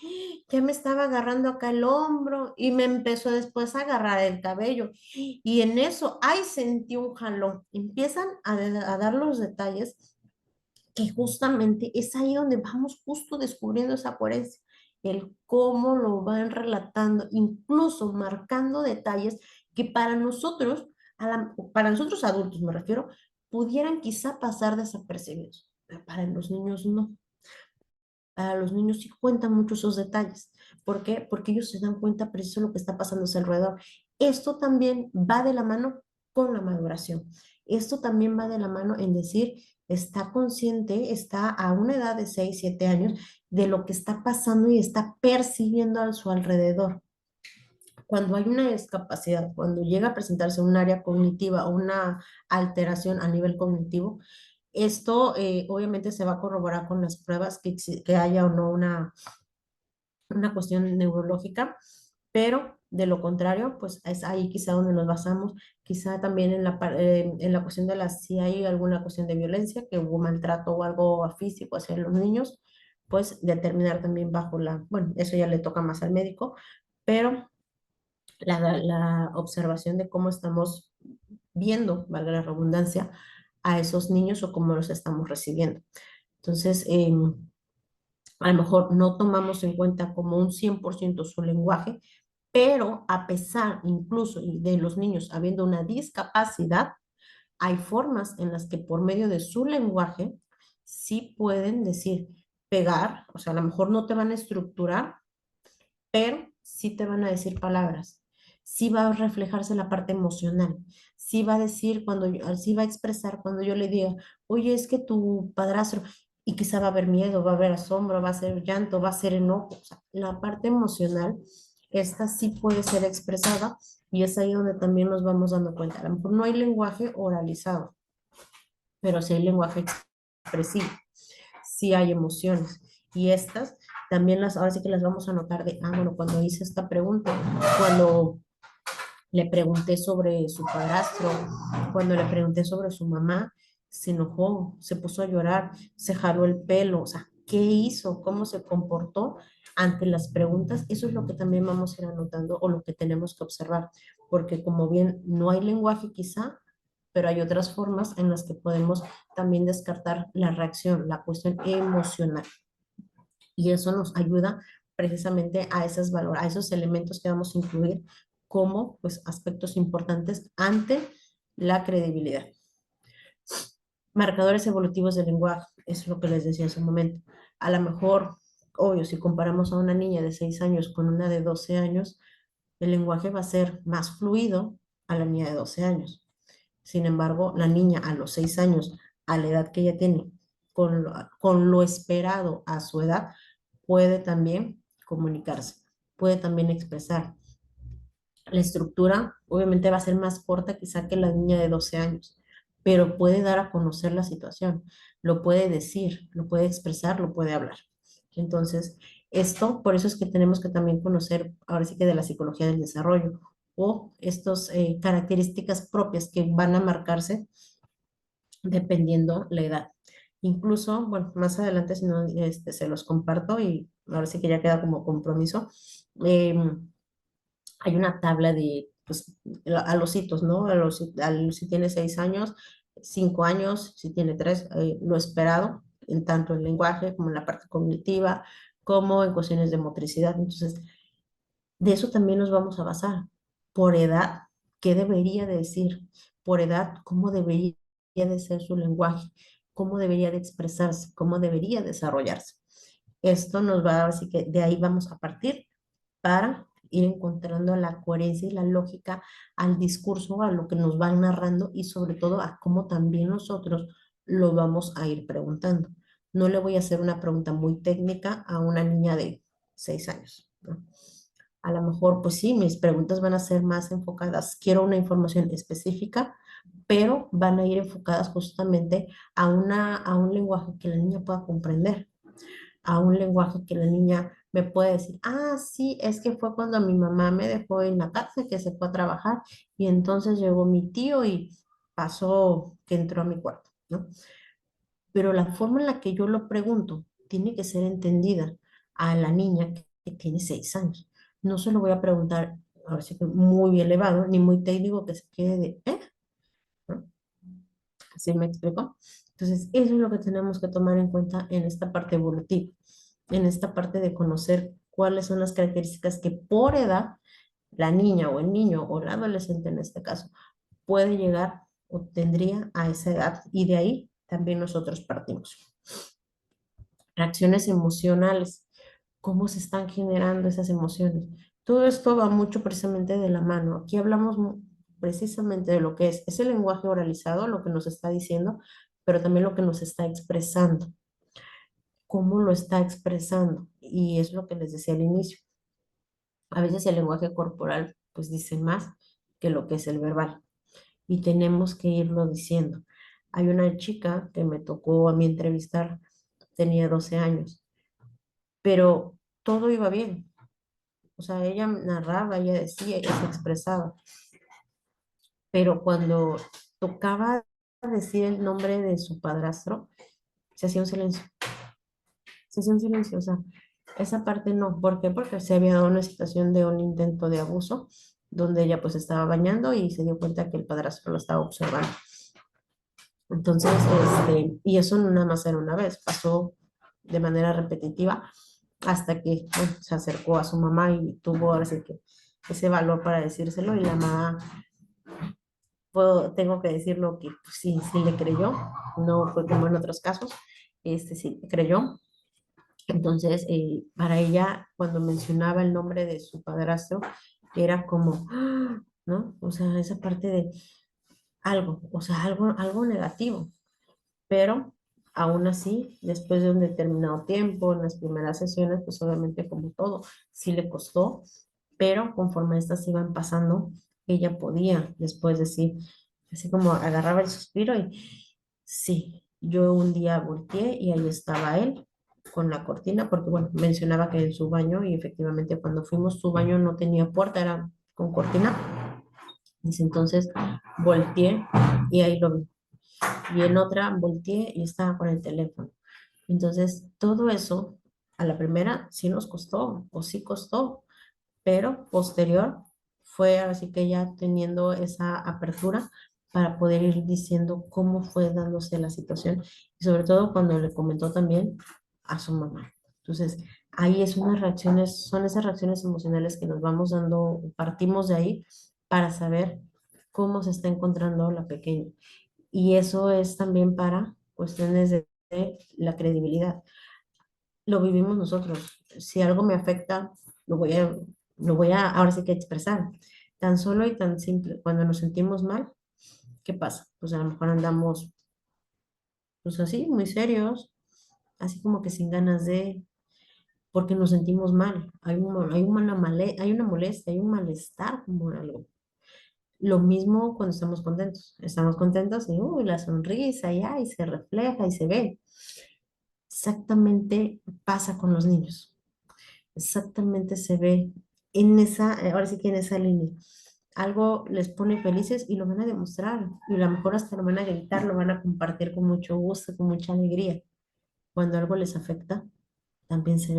S2: ya me estaba agarrando acá el hombro y me empezó después a agarrar el cabello. Y en eso, ay, sentí un jalón. Empiezan a dar los detalles que justamente es ahí donde vamos justo descubriendo esa coherencia, el cómo lo van relatando, incluso marcando detalles que para nosotros adultos me refiero, pudieran quizá pasar desapercibidos, pero para los niños no. Para los niños sí cuentan mucho esos detalles. ¿Por qué? Porque ellos se dan cuenta preciso de lo que está pasando a su alrededor. Esto también va de la mano con la maduración. Esto también va de la mano en decir, está consciente, está a una edad de 6 7 años de lo que está pasando y está percibiendo a su alrededor. Cuando hay una discapacidad, cuando llega a presentarse un área cognitiva o una alteración a nivel cognitivo, esto obviamente se va a corroborar con las pruebas que haya o no una cuestión neurológica, pero de lo contrario, pues es ahí quizá donde nos basamos, quizá también en la cuestión de si hay alguna cuestión de violencia, que hubo maltrato o algo físico hacia los niños, pues determinar también bueno, eso ya le toca más al médico, pero la observación de cómo estamos viendo, valga la redundancia, a esos niños o cómo los estamos recibiendo. Entonces, a lo mejor no tomamos en cuenta como un 100% su lenguaje, pero a pesar incluso de los niños habiendo una discapacidad, hay formas en las que por medio de su lenguaje sí pueden decir pegar, o sea, a lo mejor no te van a estructurar, pero sí te van a decir palabras, sí va a reflejarse la parte emocional, sí va a decir sí va a expresar cuando yo le diga, oye, es que tu padrastro, y quizá va a haber miedo, va a haber asombro, va a ser llanto, va a ser enojo, o sea, la parte emocional, esta sí puede ser expresada y es ahí donde también nos vamos dando cuenta. A lo mejor no hay lenguaje oralizado, pero sí hay lenguaje expresivo, sí hay emociones. Y estas también ahora sí que las vamos a notar bueno, cuando hice esta pregunta, cuando le pregunté sobre su padrastro, cuando le pregunté sobre su mamá, se enojó, se puso a llorar, se jaló el pelo, o sea, ¿qué hizo? ¿Cómo se comportó ante las preguntas? Eso es lo que también vamos a ir anotando o lo que tenemos que observar, porque como bien no hay lenguaje quizá, pero hay otras formas en las que podemos también descartar la reacción, la cuestión emocional. Y eso nos ayuda precisamente a esos elementos que vamos a incluir como pues aspectos importantes ante la credibilidad. Marcadores evolutivos del lenguaje, es lo que les decía hace un momento. A lo mejor, obvio, si comparamos a una niña de 6 años con una de 12 años, el lenguaje va a ser más fluido a la niña de 12 años. Sin embargo, la niña a los 6 años, a la edad que ella tiene, con lo esperado a su edad, puede también comunicarse. puede también expresar. La estructura obviamente va a ser más corta quizá que la niña de 12 años, pero puede dar a conocer la situación, lo puede decir, lo puede expresar, lo puede hablar. Entonces, esto, por eso es que tenemos que también conocer, ahora sí que de la psicología del desarrollo, o estas características propias que van a marcarse dependiendo la edad. Incluso, bueno, más adelante si no, se los comparto y ahora sí que ya queda como compromiso. Hay una tabla de, pues, a los hitos, ¿no? Si tiene 6 años, 5 años, si tiene tres, lo esperado, en tanto en lenguaje como en la parte cognitiva, como en cuestiones de motricidad. Entonces, de eso también nos vamos a basar. Por edad, ¿qué debería de decir? Por edad, ¿cómo debería de ser su lenguaje? ¿Cómo debería de expresarse? ¿Cómo debería desarrollarse? Esto nos va, así que de ahí vamos a partir para ir encontrando la coherencia y la lógica al discurso, a lo que nos van narrando y sobre todo a cómo también nosotros lo vamos a ir preguntando. No le voy a hacer una pregunta muy técnica a una niña de 6 años, ¿no? A lo mejor, pues sí, mis preguntas van a ser más enfocadas. Quiero una información específica, pero van a ir enfocadas justamente a un lenguaje que la niña pueda comprender, a un lenguaje que la niña me puede decir, ah, sí, es que fue cuando mi mamá me dejó en la casa, que se fue a trabajar, y entonces llegó mi tío y pasó que entró a mi cuarto, ¿no? Pero la forma en la que yo lo pregunto tiene que ser entendida a la niña que tiene 6 años. No se lo voy a preguntar, ahora sí que muy elevado, ni muy técnico que se quede de, ¿eh? ¿No? ¿Así me explico? Entonces, eso es lo que tenemos que tomar en cuenta en esta parte evolutiva, en esta parte de conocer cuáles son las características que por edad la niña o el niño o el adolescente en este caso puede llegar o tendría a esa edad y de ahí también nosotros partimos. Reacciones emocionales, cómo se están generando esas emociones. Todo esto va mucho precisamente de la mano. Aquí hablamos precisamente de lo que es ese lenguaje oralizado, lo que nos está diciendo, pero también lo que nos está expresando, cómo lo está expresando. Y es lo que les decía al inicio. A veces el lenguaje corporal pues dice más que lo que es el verbal y tenemos que irlo diciendo. Hay una chica que me tocó a mí entrevistar, tenía 12 años, pero todo iba bien. O sea, ella narraba, ella decía, ella se expresaba, pero cuando tocaba decir el nombre de su padrastro, se hacía un silencio, se hacía un silencio, o sea, esa parte no. ¿Por qué? Porque se había dado una situación de un intento de abuso, donde ella pues estaba bañando y se dio cuenta que el padrastro lo estaba observando. Entonces, y eso no nada más era una vez, pasó de manera repetitiva hasta que bueno, se acercó a su mamá y tuvo ahora sí que ese valor para decírselo y la mamá, tengo que decirlo que pues, sí, sí le creyó, no fue como en otros casos, sí creyó. Entonces, para ella, cuando mencionaba el nombre de su padrastro, era como, ¡ah! ¿No? O sea, esa parte de algo, o sea, algo negativo. Pero aún así, después de un determinado tiempo, en las primeras sesiones, pues obviamente como todo, sí le costó, pero conforme estas iban pasando, ella podía después decir, así como agarraba el suspiro y sí, yo un día volteé y ahí estaba él con la cortina, porque bueno, mencionaba que en su baño, y efectivamente cuando fuimos, su baño no tenía puerta, era con cortina. Dice, entonces volteé y ahí lo vi y en otra volteé y estaba con el teléfono. Entonces, todo eso a la primera sí nos costó, o sí costó, pero posterior fue así que ya teniendo esa apertura para poder ir diciendo cómo fue dándose la situación y sobre todo cuando le comentó también a su mamá. Entonces, ahí es unas reacciones, son esas reacciones emocionales que nos vamos dando, partimos de ahí para saber cómo se está encontrando la pequeña. Y eso es también para cuestiones de la credibilidad. Lo vivimos nosotros. Si algo me afecta, lo voy a ahora sí que expresar. Tan solo y tan simple. Cuando nos sentimos mal, ¿qué pasa? Pues a lo mejor andamos, pues así, muy serios, así como que sin ganas de, porque nos sentimos mal, hay una molestia, hay un malestar como algo. Lo mismo cuando estamos contentos y la sonrisa ya, y se refleja y se ve. Exactamente pasa con los niños, exactamente se ve en ahora sí que en esa línea. Algo les pone felices y lo van a demostrar, y a lo mejor hasta lo van a gritar, lo van a compartir con mucho gusto, con mucha alegría. Cuando algo les afecta, también se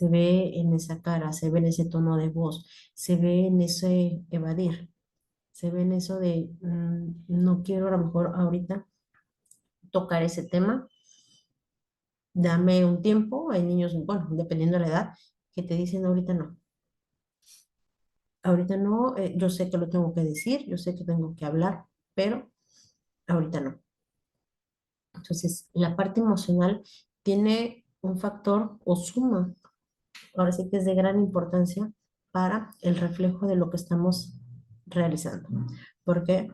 S2: ve en esa cara, se ve en ese tono de voz, se ve en ese evadir, se ve en eso de no quiero a lo mejor ahorita tocar ese tema, dame un tiempo. Hay niños, bueno, dependiendo de la edad, que te dicen ahorita no, yo sé que lo tengo que decir, yo sé que tengo que hablar, pero ahorita no. Entonces, la parte emocional tiene un factor o suma, ahora sí que es de gran importancia para el reflejo de lo que estamos realizando. ¿Por qué?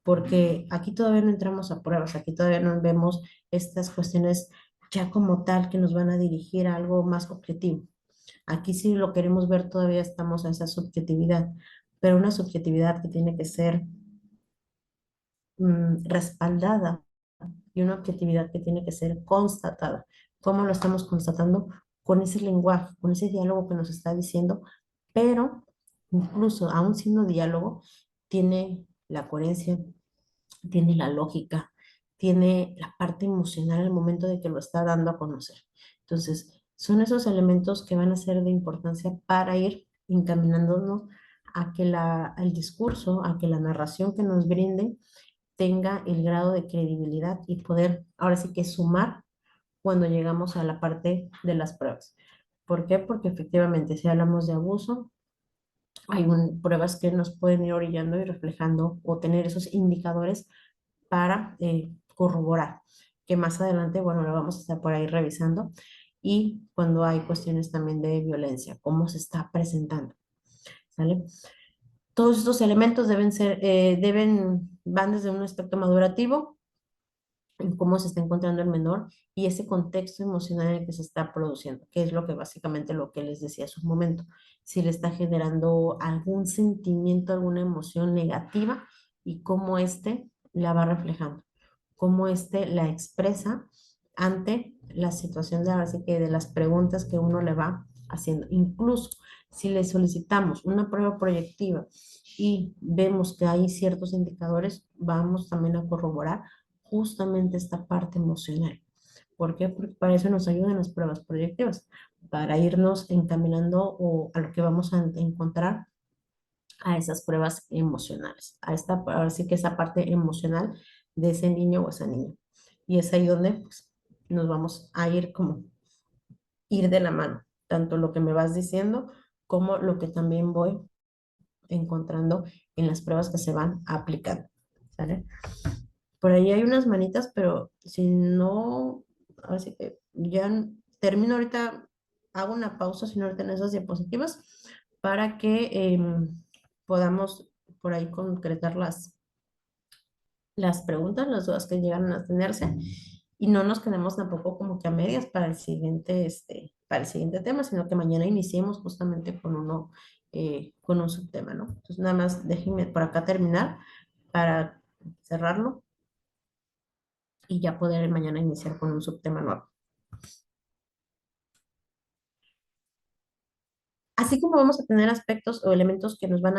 S2: Porque aquí todavía no entramos a pruebas, aquí todavía no vemos estas cuestiones ya como tal que nos van a dirigir a algo más objetivo. Aquí sí lo queremos ver, todavía estamos a esa subjetividad, pero una subjetividad que tiene que ser respaldada, y una objetividad que tiene que ser constatada. ¿Cómo lo estamos constatando? Con ese lenguaje, con ese diálogo que nos está diciendo, pero incluso aún siendo diálogo, tiene la coherencia, tiene la lógica, tiene la parte emocional al momento de que lo está dando a conocer. Entonces, son esos elementos que van a ser de importancia para ir encaminándonos a que el discurso, a que la narración que nos brinde tenga el grado de credibilidad y poder ahora sí que sumar cuando llegamos a la parte de las pruebas. ¿Por qué? Porque efectivamente si hablamos de abuso, hay pruebas que nos pueden ir orillando y reflejando o tener esos indicadores para corroborar, que más adelante, bueno, lo vamos a estar por ahí revisando. Y cuando hay cuestiones también de violencia, cómo se está presentando, ¿sale? Todos estos elementos van desde un aspecto madurativo, en cómo se está encontrando el menor y ese contexto emocional en el que se está produciendo, que es lo que básicamente lo que les decía hace un momento, si le está generando algún sentimiento, alguna emoción negativa y cómo éste la va reflejando, cómo éste la expresa ante la situación de, ahora sí que de las preguntas que uno le va haciendo. Incluso si le solicitamos una prueba proyectiva y vemos que hay ciertos indicadores, vamos también a corroborar justamente esta parte emocional. ¿Por qué? Porque para eso nos ayudan las pruebas proyectivas, para irnos encaminando o a lo que vamos a encontrar a esas pruebas emocionales, ahora sí que esa parte emocional de ese niño o esa niña. Y es ahí donde pues, nos vamos a ir como ir de la mano, tanto lo que me vas diciendo como lo que también voy encontrando en las pruebas que se van aplicando. ¿Sale? Por ahí hay unas manitas, pero si no, así que ya termino ahorita, hago una pausa, si no ahorita en esas diapositivas, para que podamos por ahí concretar las preguntas, las dudas que llegan a tenerse, y no nos quedemos tampoco como que a medias para el siguiente, para el siguiente tema, sino que mañana iniciemos justamente con un subtema, ¿no? Entonces nada más déjenme por acá terminar para cerrarlo y ya poder mañana iniciar con un subtema nuevo. Así como vamos a tener aspectos o elementos que nos van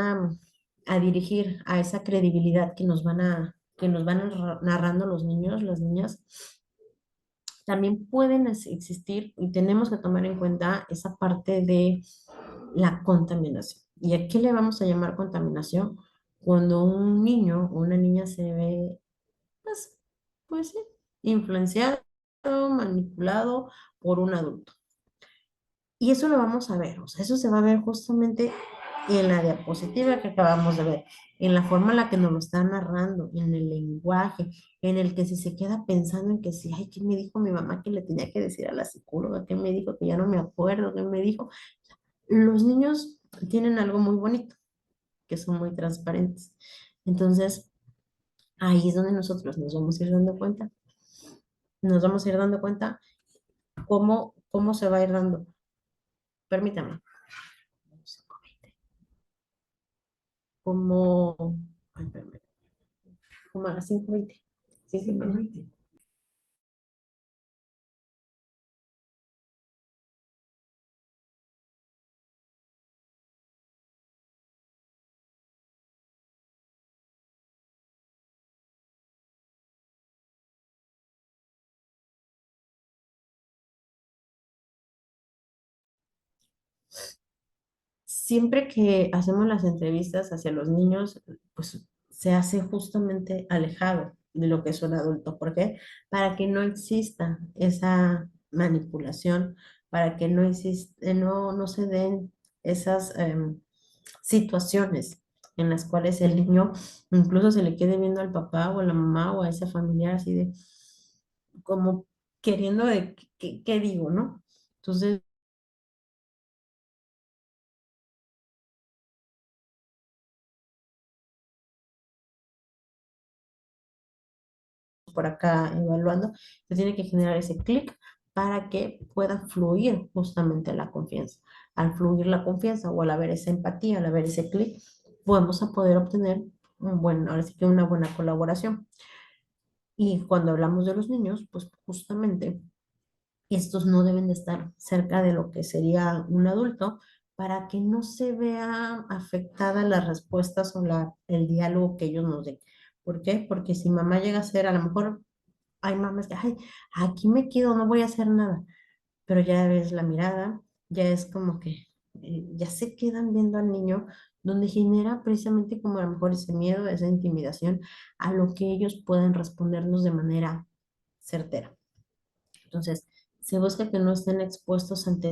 S2: a dirigir a esa credibilidad que nos van narrando los niños, las niñas, también pueden existir y tenemos que tomar en cuenta esa parte de la contaminación. ¿Y a qué le vamos a llamar contaminación? Cuando un niño o una niña se ve, pues, pues sí, influenciado, manipulado por un adulto. Y eso lo vamos a ver, o sea, eso se va a ver justamente en la diapositiva que acabamos de ver, en la forma en la que nos lo está narrando, en el lenguaje, en el que si se queda pensando en que sí, ay, ¿qué me dijo mi mamá que le tenía que decir a la psicóloga? ¿Qué me dijo? Que ya no me acuerdo, ¿qué me dijo? Los niños tienen algo muy bonito, que son muy transparentes. Entonces, ahí es donde nosotros nos vamos a ir dando cuenta, nos vamos a ir dando cuenta cómo cómo se va a ir dando. Permítame. Como, ay, espérame, como a las 5:20. Sí, 5:20. Siempre que hacemos las entrevistas hacia los niños, pues se hace justamente alejado de lo que es un adulto. ¿Por qué? Para que no exista esa manipulación, para que no existe, no se den esas situaciones en las cuales el niño incluso se le quede viendo al papá o a la mamá o a ese familiar así de como queriendo de qué digo, ¿no? Entonces, por acá evaluando, se tiene que generar ese clic para que pueda fluir justamente la confianza. Al fluir la confianza o al haber esa empatía, al haber ese clic, podemos a poder obtener un buen, ahora sí que una buena colaboración. Y cuando hablamos de los niños, pues justamente estos no deben de estar cerca de lo que sería un adulto para que no se vea afectada las respuestas o el diálogo que ellos nos den. ¿Por qué? Porque si mamá llega a ser, a lo mejor hay mamás que, ay, aquí me quedo, no voy a hacer nada, pero ya ves la mirada, ya es como que ya se quedan viendo al niño, donde genera precisamente como a lo mejor ese miedo, esa intimidación a lo que ellos pueden respondernos de manera certera. Entonces, se busca que no estén expuestos ante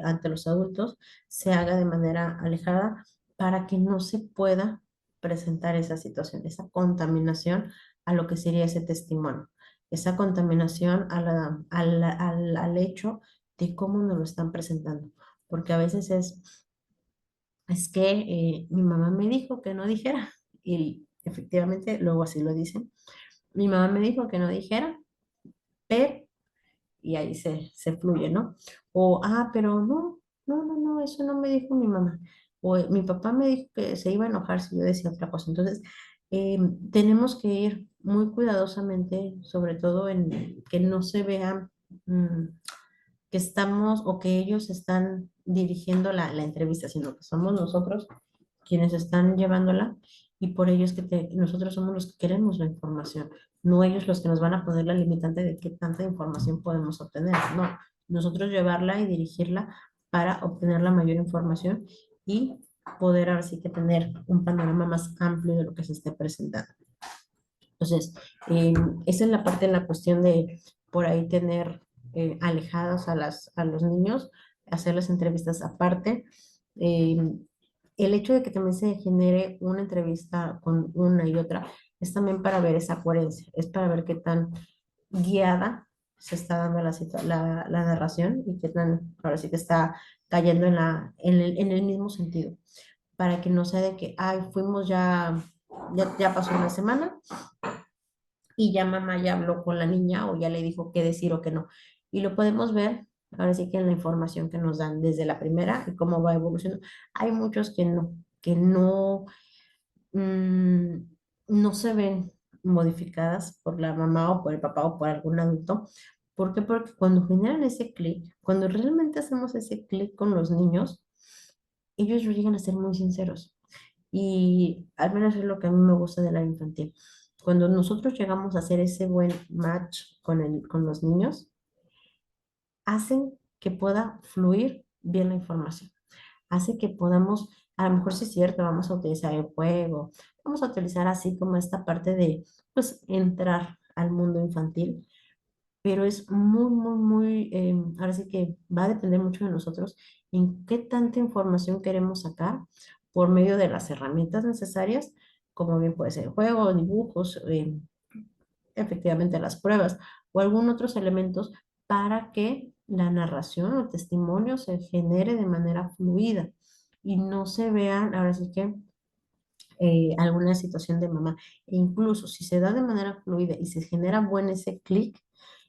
S2: ante los adultos, se haga de manera alejada para que no se pueda presentar esa situación, esa contaminación a lo que sería ese testimonio, esa contaminación al hecho de cómo nos lo están presentando. Porque a veces es que mi mamá me dijo que no dijera, y efectivamente luego así lo dicen. Mi mamá me dijo que no dijera, pero y ahí se fluye, ¿no? O, pero no, eso no me dijo mi mamá. O mi papá me dijo que se iba a enojar si yo decía otra cosa. Entonces, tenemos que ir muy cuidadosamente, sobre todo en que no se vea mm, que estamos o que ellos están dirigiendo la entrevista, sino que somos nosotros quienes están llevándola y por ello es que nosotros somos los que queremos la información, no ellos los que nos van a poner la limitante de qué tanta información podemos obtener, no, nosotros llevarla y dirigirla para obtener la mayor información y poder ahora sí que tener un panorama más amplio de lo que se esté presentando. Entonces, eh, esa es la parte en la cuestión de por ahí tener alejados a los niños, hacer las entrevistas aparte. Eh, el hecho de que también se genere una entrevista con una y otra es también para ver esa coherencia, es para ver qué tan guiada se está dando la narración y qué tan, ahora sí que está cayendo en el mismo sentido, para que no sea de que, ay, fuimos ya pasó una semana y ya mamá ya habló con la niña o ya le dijo qué decir o qué no. Y lo podemos ver ahora sí que en la información que nos dan desde la primera y cómo va evolucionando. Hay muchos que mm, no se ven modificadas por la mamá o por el papá o por algún adulto. ¿Por qué? Porque cuando generan ese clic, cuando realmente hacemos ese clic con los niños, ellos llegan a ser muy sinceros. Y al menos es lo que a mí me gusta de la infantil. Cuando nosotros llegamos a hacer ese buen match con los niños, hacen que pueda fluir bien la información. Hace que podamos, a lo mejor sí es cierto, vamos a utilizar el juego, vamos a utilizar así como esta parte de, pues, entrar al mundo infantil, pero es muy, ahora sí que va a depender mucho de nosotros en qué tanta información queremos sacar por medio de las herramientas necesarias, como bien puede ser el juego, dibujos, efectivamente las pruebas o algún otros elementos para que la narración o testimonio se genere de manera fluida y no se vean, ahora sí que alguna situación de mamá. E incluso si se da de manera fluida y se genera buen ese clic,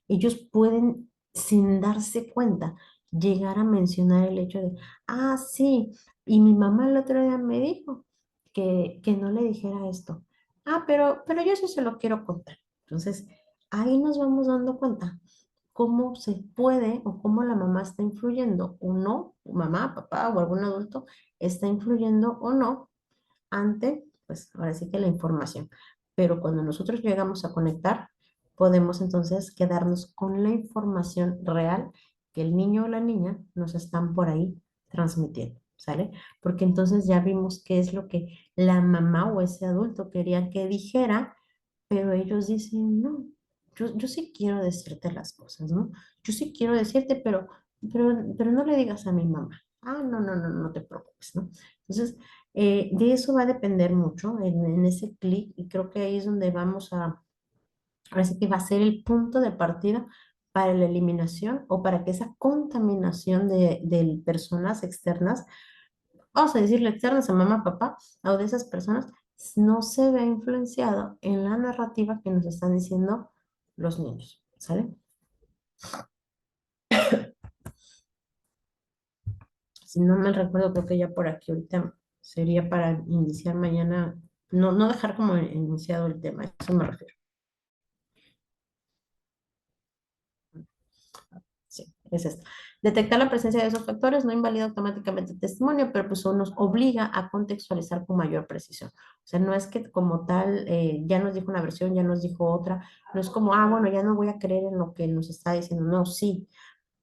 S2: ellos pueden sin darse cuenta, llegar a mencionar el hecho de, ah, sí, y mi mamá el otro día me dijo que no le dijera esto. Ah, pero yo sí se lo quiero contar. Entonces, ahí nos vamos dando cuenta cómo se puede o cómo la mamá está influyendo o no, mamá, papá o algún adulto está influyendo o no ante, pues ahora sí que la información. Pero cuando nosotros llegamos a conectar, podemos entonces quedarnos con la información real que el niño o la niña nos están por ahí transmitiendo, ¿sale? Porque entonces ya vimos qué es lo que la mamá o ese adulto quería que dijera, pero ellos dicen, no, yo sí quiero decirte las cosas, ¿no? Yo sí quiero decirte, pero no le digas a mi mamá. Ah, no te preocupes, ¿no? Entonces, de eso va a depender mucho en ese clic y creo que ahí es donde vamos a, ahora sí que va a ser el punto de partida para la eliminación o para que esa contaminación de personas externas, vamos a decirle externas a mamá, papá, o de esas personas, no se vea influenciado en la narrativa que nos están diciendo los niños, ¿sale? Si no me recuerdo, creo que ya por aquí ahorita sería para iniciar mañana, no dejar como iniciado el tema, a eso me refiero. Sí, es esto. Detectar la presencia de esos factores no invalida automáticamente el testimonio, pero pues nos obliga a contextualizar con mayor precisión. O sea, no es que como tal, ya nos dijo una versión, ya nos dijo otra, no es como, ah, bueno, ya no voy a creer en lo que nos está diciendo. No, sí,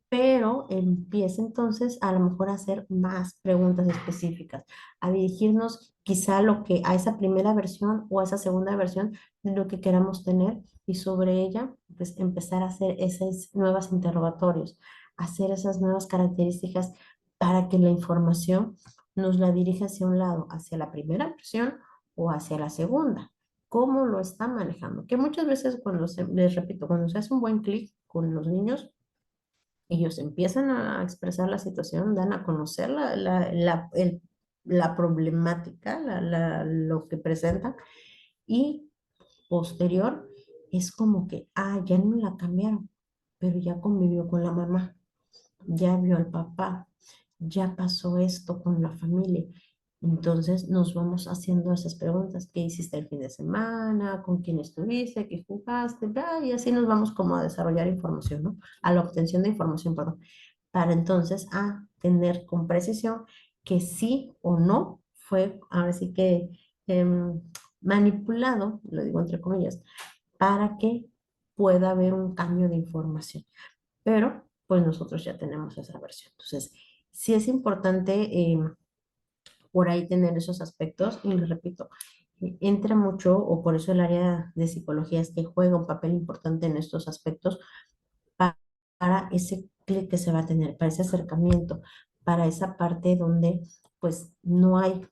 S2: pero empieza entonces a lo mejor a hacer más preguntas específicas, a dirigirnos quizá a lo que, a esa primera versión o a esa segunda versión de lo que queramos tener y sobre ella, pues empezar a hacer esas nuevas interrogatorios, hacer esas nuevas características para que la información nos la dirija hacia un lado, hacia la primera versión o hacia la segunda. ¿Cómo lo está manejando? Que muchas veces cuando se, les repito, cuando se hace un buen clic con los niños, ellos empiezan a expresar la situación, dan a conocer la problemática, lo que presentan, y posterior es como que, ah, ya no la cambiaron, pero ya convivió con la mamá, ya vio al papá, ya pasó esto con la familia. Entonces nos vamos haciendo esas preguntas, ¿qué hiciste el fin de semana? ¿Con quién estuviste? ¿Qué jugaste? Bla, y así nos vamos como a desarrollar información, ¿no? A la obtención de información, perdón, para entonces a tener con precisión que sí o no fue, ahora sí que manipulado, lo digo entre comillas, para que pueda haber un cambio de información. Pero pues nosotros ya tenemos esa versión. Entonces, sí es importante por ahí tener esos aspectos y les repito, entra mucho, o por eso el área de psicología es que juega un papel importante en estos aspectos para ese clic que se va a tener, para ese acercamiento, para esa parte donde pues no hay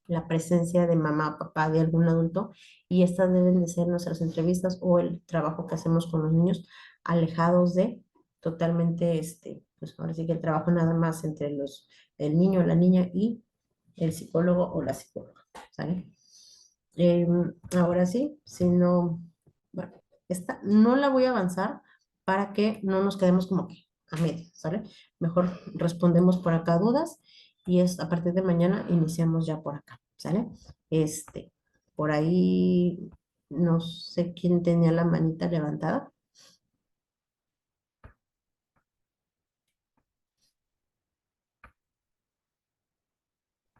S2: la presencia de mamá, papá, de algún adulto, y estas deben de ser nuestras entrevistas o el trabajo que hacemos con los niños alejados de totalmente, pues ahora sí que el trabajo nada más entre el niño, la niña y el psicólogo o la psicóloga, ¿sale? Ahora sí, si no, bueno, esta no la voy a avanzar para que no nos quedemos como que a medio, ¿sale? Mejor respondemos por acá dudas y es a partir de mañana iniciamos ya por acá, ¿sale? Este, por ahí no sé quién tenía la manita levantada.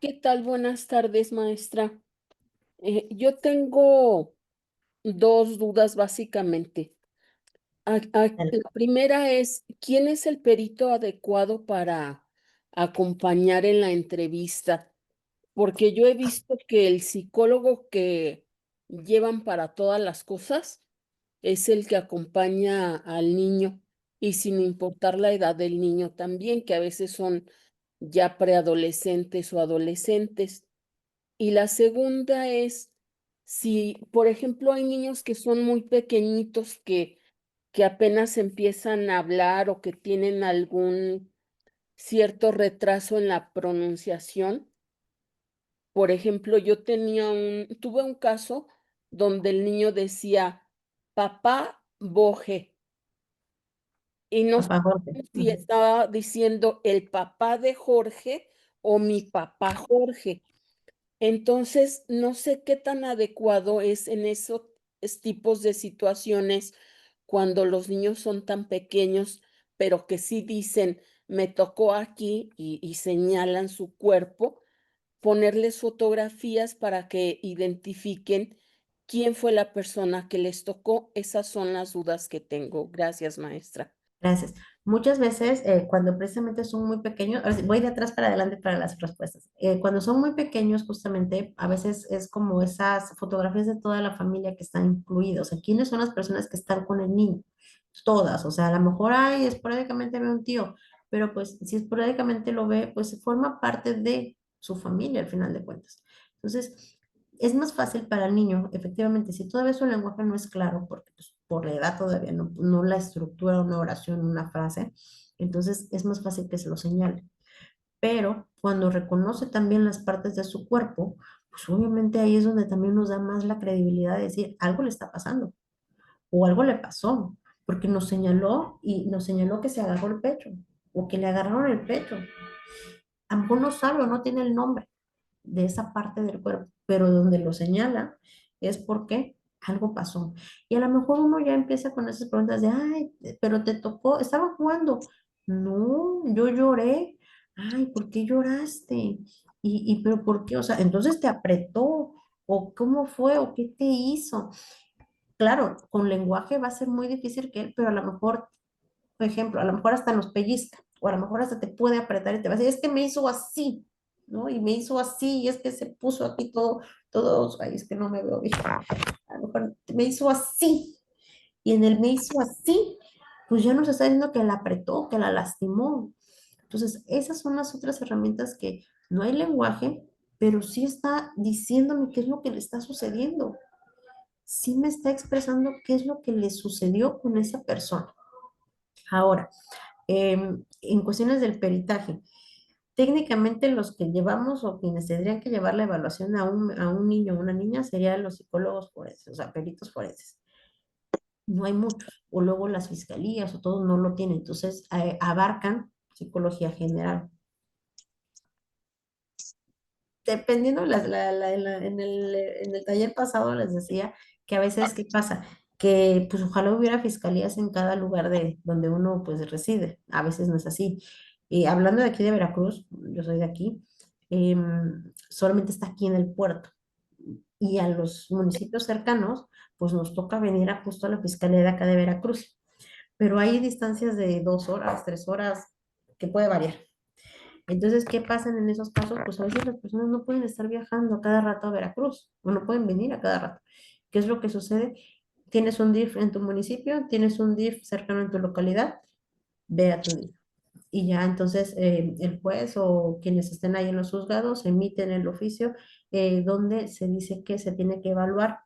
S3: ¿Qué tal? Buenas tardes, maestra. Yo tengo dos dudas básicamente.
S2: Dale.
S3: La primera es, ¿quién es el perito adecuado para acompañar en la entrevista? Porque yo he visto que el psicólogo que llevan para todas las cosas es el que acompaña al niño y sin importar la edad del niño también, que a veces son ya preadolescentes o adolescentes. Y la segunda es si, por ejemplo, hay niños que son muy pequeñitos que apenas empiezan a hablar o que tienen algún cierto retraso en la pronunciación. Por ejemplo, tuve un caso donde el niño decía papá boje y no
S2: Papá Jorge.
S3: sabemos si estaba diciendo el papá de Jorge o mi papá Jorge. Entonces, no sé qué tan adecuado es en esos tipos de situaciones cuando los niños son tan pequeños, pero que sí dicen, me tocó aquí y señalan su cuerpo, ponerles fotografías para que identifiquen quién fue la persona que les tocó. Esas son las dudas que tengo. Gracias, maestra.
S2: Gracias. Muchas veces, cuando precisamente son muy pequeños, ahora sí, voy de atrás para adelante para las respuestas. Cuando son muy pequeños, justamente, a veces es como esas fotografías de toda la familia que están incluidos. O sea, ¿quiénes son las personas que están con el niño? Todas. O sea, a lo mejor hay esporádicamente ve un tío, pero pues si esporádicamente lo ve, pues forma parte de su familia al final de cuentas. Entonces, es más fácil para el niño, efectivamente, si todavía su lenguaje no es claro, porque pues, por la edad todavía no la estructura una oración, una frase, entonces es más fácil que se lo señale. Pero cuando reconoce también las partes de su cuerpo, pues obviamente ahí es donde también nos da más la credibilidad de decir, algo le está pasando o algo le pasó, porque nos señaló y nos señaló que se agarró el pecho o que le agarraron el pecho. A lo mejor no sabe o no tiene el nombre de esa parte del cuerpo, pero donde lo señala es porque algo pasó. Y a lo mejor uno ya empieza con esas preguntas de, ay, pero te tocó, estaba jugando. No, yo lloré. Ay, ¿por qué lloraste? Pero ¿por qué? O sea, entonces te apretó, o cómo fue, o qué te hizo. Claro, con lenguaje va a ser muy difícil que él, pero a lo mejor, por ejemplo, a lo mejor hasta nos pellizca, o a lo mejor hasta te puede apretar y te va a decir, es que me hizo así, ¿no? Y me hizo así, y es que se puso aquí ay, es que no me veo bien, a lo mejor me hizo así, y en el me hizo así, pues ya nos está diciendo que la apretó, que la lastimó. Entonces, esas son las otras herramientas que no hay lenguaje, pero sí está diciéndome qué es lo que le está sucediendo. Sí me está expresando qué es lo que le sucedió con esa persona. Ahora, en cuestiones del peritaje, técnicamente los que llevamos o quienes tendrían que llevar la evaluación a un niño o una niña serían los psicólogos forenses, o sea, peritos forenses. No hay muchos, o luego las fiscalías o todo no lo tienen, entonces abarcan psicología general. Dependiendo, en el taller pasado les decía que a veces, ¿qué pasa? Que pues ojalá hubiera fiscalías en cada lugar de donde uno pues reside. A veces no es así. Y hablando de aquí de Veracruz, yo soy de aquí, solamente está aquí en el puerto. Y a los municipios cercanos, pues nos toca venir a justo a la fiscalía de acá de Veracruz. Pero hay distancias de 2 horas, 3 horas, que puede variar. Entonces, ¿qué pasa en esos casos? Pues a veces las personas no pueden estar viajando a cada rato a Veracruz, o no pueden venir a cada rato. ¿Qué es lo que sucede? Tienes un DIF en tu municipio, tienes un DIF cercano en tu localidad, ve a tu DIF. Y ya entonces el juez o quienes estén ahí en los juzgados emiten el oficio donde se dice que se tiene que evaluar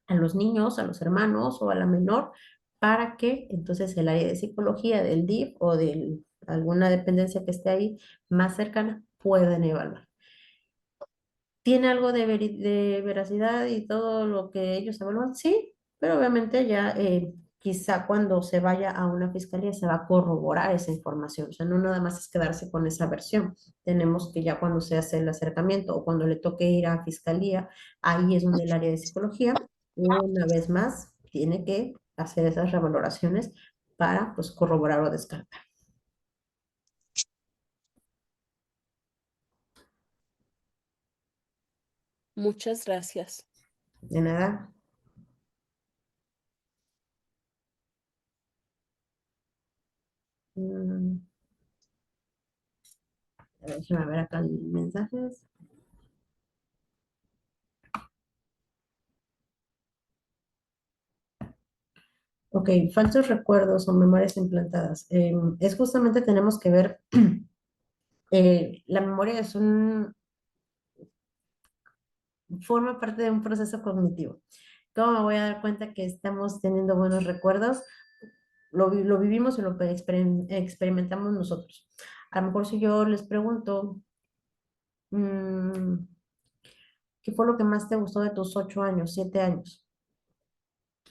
S2: a los niños, a los hermanos o a la menor, para que entonces el área de psicología del DIF o de alguna dependencia que esté ahí más cercana puedan evaluar. ¿Tiene algo de veracidad y todo lo que ellos evalúan? Sí, pero obviamente ya quizá cuando se vaya a una fiscalía se va a corroborar esa información. O sea, no nada más es quedarse con esa versión. Tenemos que ya cuando se hace el acercamiento o cuando le toque ir a fiscalía, ahí es donde el área de psicología, una vez más, tiene que hacer esas revaloraciones para pues corroborar o descartar.
S3: Muchas gracias.
S2: De nada. Mm, Déjame ver acá los mensajes. Ok, falsos recuerdos o memorias implantadas. Es justamente tenemos que ver, la memoria forma parte de un proceso cognitivo. ¿Cómo me voy a dar cuenta que estamos teniendo buenos recuerdos? Lo vivimos y lo experimentamos nosotros. A lo mejor si yo les pregunto, mm, ¿qué fue lo que más te gustó de tus 8 años, 7 años?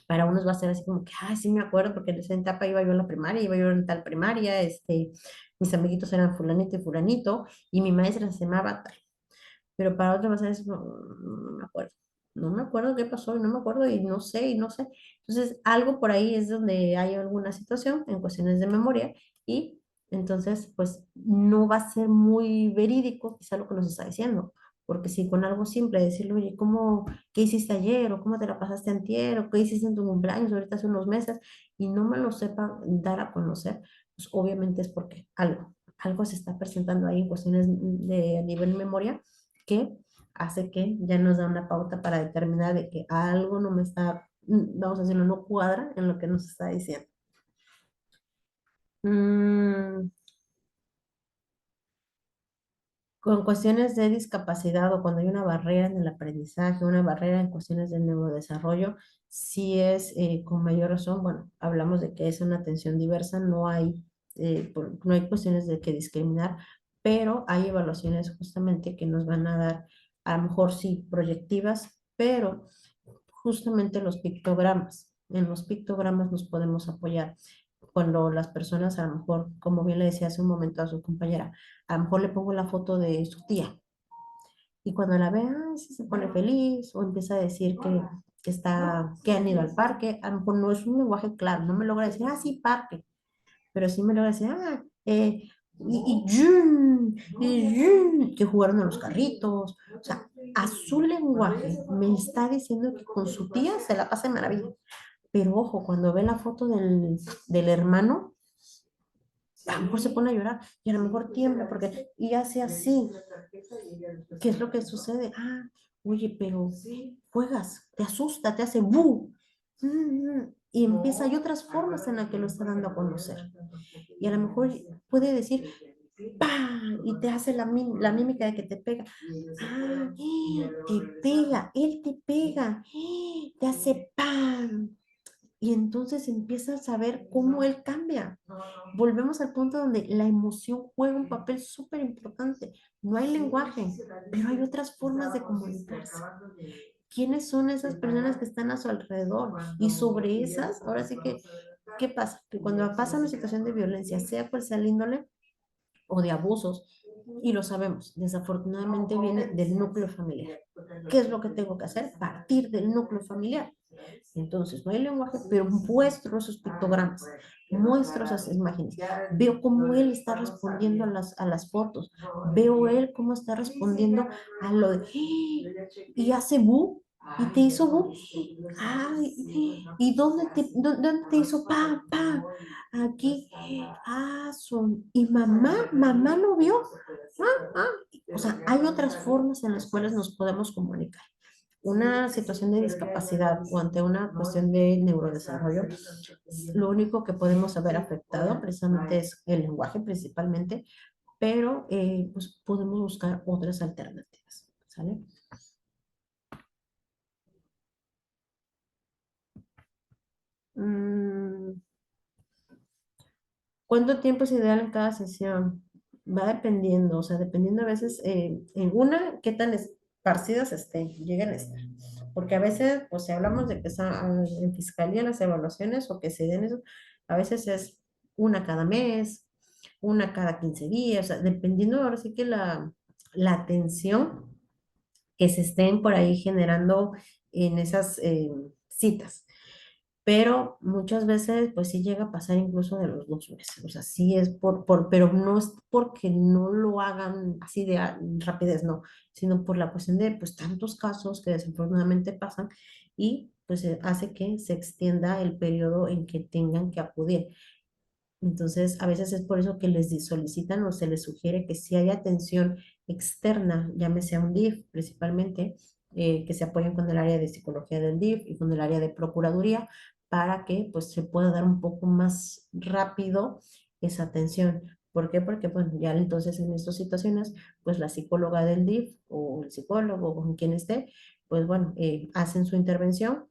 S2: Para unos va a ser así como que, ay, sí me acuerdo, porque en esa etapa iba yo a la primaria, iba yo en tal primaria, mis amiguitos eran fulanito y fulanito, y mi maestra se llamaba tal. Pero para otros va a ser así como, no me acuerdo. No me acuerdo qué pasó, y no me acuerdo, y no sé, y no sé. Entonces, algo por ahí es donde hay alguna situación en cuestiones de memoria, y entonces, pues, no va a ser muy verídico quizá lo que nos está diciendo. Porque si con algo simple, decirle, oye, qué hiciste ayer? ¿O cómo te la pasaste antier? ¿O qué hiciste en tu cumpleaños ahorita hace unos meses? Y no me lo sepa dar a conocer, pues obviamente es porque algo se está presentando ahí en cuestiones de a nivel memoria que hace que ya nos da una pauta para determinar de que algo no me está, vamos a decirlo, no cuadra en lo que nos está diciendo. Mm, con cuestiones de discapacidad o cuando hay una barrera en el aprendizaje, una barrera en cuestiones del neurodesarrollo, sí es con mayor razón, bueno, hablamos de que es una atención diversa, no hay cuestiones de que discriminar, pero hay evaluaciones justamente que nos van a dar, a lo mejor sí, proyectivas, pero justamente los pictogramas. En los pictogramas nos podemos apoyar cuando las personas, a lo mejor, como bien le decía hace un momento a su compañera, a lo mejor le pongo la foto de su tía y cuando la ve, ay, sí se pone feliz o empieza a decir que han ido al parque, a lo mejor no es un lenguaje claro, no me logra decir, ah, sí, parque, pero sí me logra decir, que jugaron a los carritos, o sea, a su lenguaje me está diciendo que con su tía se la pasa de maravilla. Pero ojo, cuando ve la foto del hermano, a lo mejor se pone a llorar y a lo mejor tiembla porque y hace así. ¿Qué es lo que sucede? Ah, oye, pero juegas, te asusta, te hace bu. Y empieza, hay otras formas en las que lo está dando a conocer. Y a lo mejor puede decir, ¡pah! Y te hace la mímica de que te pega. Ah, te pega, él te pega, te hace ¡pam! Y entonces empiezas a ver cómo él cambia. Volvemos al punto donde la emoción juega un papel súper importante. No hay lenguaje, pero hay otras formas de comunicarse. ¿Quiénes son esas personas que están a su alrededor? Y sobre esas, ahora sí que, ¿qué pasa? Que cuando pasa una situación de violencia, sea cual sea el índole o de abusos, y lo sabemos, desafortunadamente viene del núcleo familiar. ¿Qué es lo que tengo que hacer? Partir del núcleo familiar. Entonces, no hay lenguaje, pero muestro esos pictogramas, muestro esas imágenes, veo cómo él está respondiendo a las fotos, veo él cómo está respondiendo a lo de, y hace bu, y te hizo bu, ay, y dónde te hizo pa, pa, aquí, y mamá no vio, o sea, hay otras formas en las cuales nos podemos comunicar una situación de discapacidad o ante una cuestión de neurodesarrollo, lo único que podemos haber afectado precisamente es el lenguaje principalmente, pero pues podemos buscar otras alternativas, ¿sale? Mm, ¿Cuánto tiempo es ideal en cada sesión? Va dependiendo, o sea, dependiendo a veces, en una, qué tan esparcidas estén, lleguen a estar. Porque a veces, pues si hablamos de que están en fiscalía las evaluaciones o que se den eso, a veces es una cada mes, una cada 15 días, o sea, dependiendo ahora sí que la atención que se estén por ahí generando en esas citas, pero muchas veces pues sí llega a pasar incluso de los 2 meses, o sea, sí es pero no es porque no lo hagan así de rapidez, no, sino por la cuestión de pues tantos casos que desafortunadamente pasan y pues hace que se extienda el periodo en que tengan que acudir. Entonces, a veces es por eso que solicitan o se les sugiere que si hay atención externa, llámese a un DIF principalmente, que se apoyen con el área de psicología del DIF y con el área de procuraduría para que pues se pueda dar un poco más rápido esa atención. ¿Por qué? Porque bueno, ya entonces en estas situaciones, pues la psicóloga del DIF o el psicólogo o con quien esté, pues bueno, hacen su intervención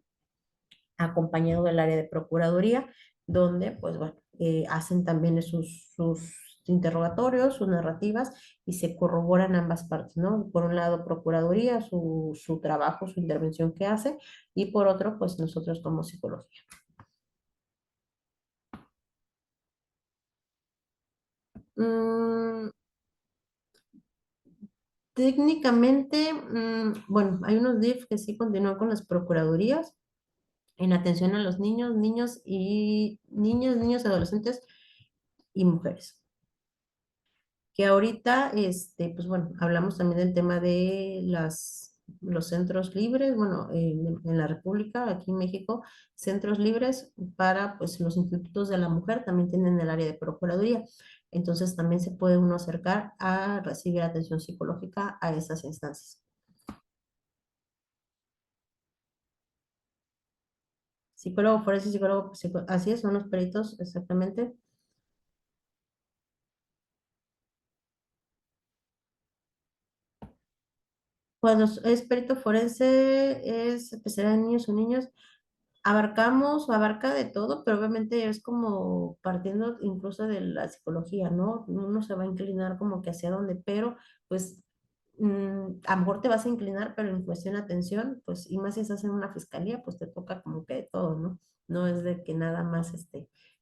S2: acompañado del área de procuraduría, donde pues bueno, hacen también sus interrogatorios, sus narrativas, y se corroboran ambas partes, ¿no? Por un lado, Procuraduría, su trabajo, su intervención que hace, y por otro, pues nosotros como psicología. Mm, técnicamente, bueno, hay unos DIF que sí continúan con las procuradurías en atención a los niños, adolescentes y mujeres. Que ahorita, pues bueno, hablamos también del tema de los centros libres, bueno, en la República, aquí en México, centros libres para, pues, los institutos de la mujer también tienen el área de procuraduría. Entonces también se puede uno acercar a recibir atención psicológica a esas instancias. Psicólogo forense, así es, son los peritos exactamente. Cuando es perito forense, es especialidad en niños o niños. Abarca de todo, pero obviamente es como partiendo incluso de la psicología, ¿no? Uno se va a inclinar como que hacia dónde, pero pues a lo mejor te vas a inclinar, pero en cuestión de atención, pues, y más si estás en una fiscalía, pues te toca como que de todo, ¿no? No es de que nada más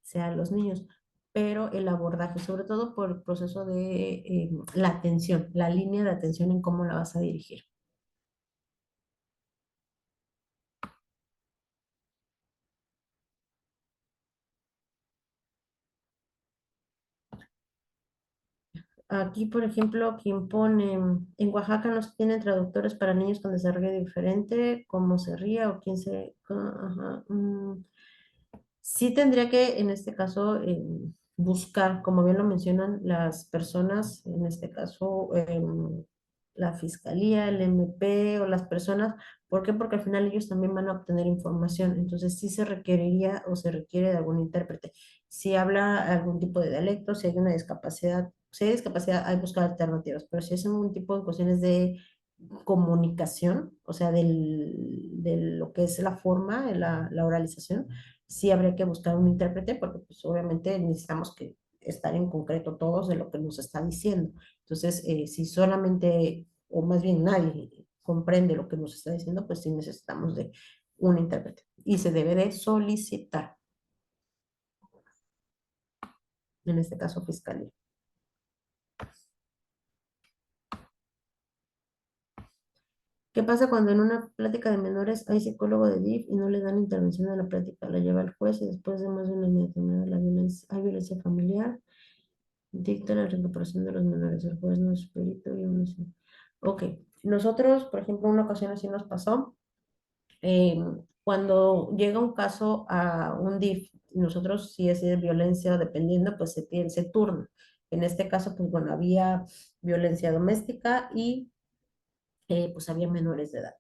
S2: sean los niños, pero el abordaje, sobre todo por el proceso de la atención, la línea de atención en cómo la vas a dirigir. Aquí, por ejemplo, quien pone, en Oaxaca no se tienen traductores para niños con desarrollo diferente, cómo se ría o quién ajá, sí tendría que, en este caso, buscar, como bien lo mencionan las personas, en este caso, la fiscalía, el MP o las personas. ¿Por qué? Porque al final ellos también van a obtener información. Entonces, sí se requeriría o se requiere de algún intérprete. Si habla algún tipo de dialecto, si hay una discapacidad, si hay discapacidad, hay que buscar alternativas. Pero si es algún tipo de cuestiones de comunicación, o sea, de lo que es la forma, la oralización, sí habría que buscar un intérprete porque pues obviamente necesitamos que estar en concreto todos de lo que nos está diciendo. Entonces, si solamente, o más bien nadie comprende lo que nos está diciendo, pues sí necesitamos de un intérprete. Y se debe de solicitar, en este caso, fiscalía. ¿Qué pasa cuando en una plática de menores hay psicólogo de DIF y no le dan intervención a la plática? La lleva el juez y después de más de una determinada la violencia, hay violencia familiar, dicta la recuperación de los menores. El juez no es perito y aún así. Ok, nosotros, por ejemplo, una ocasión así nos pasó, eh, cuando llega un caso a un DIF, nosotros si es de violencia o dependiendo, pues se turna. En este caso, pues bueno, había violencia doméstica y pues había menores de edad.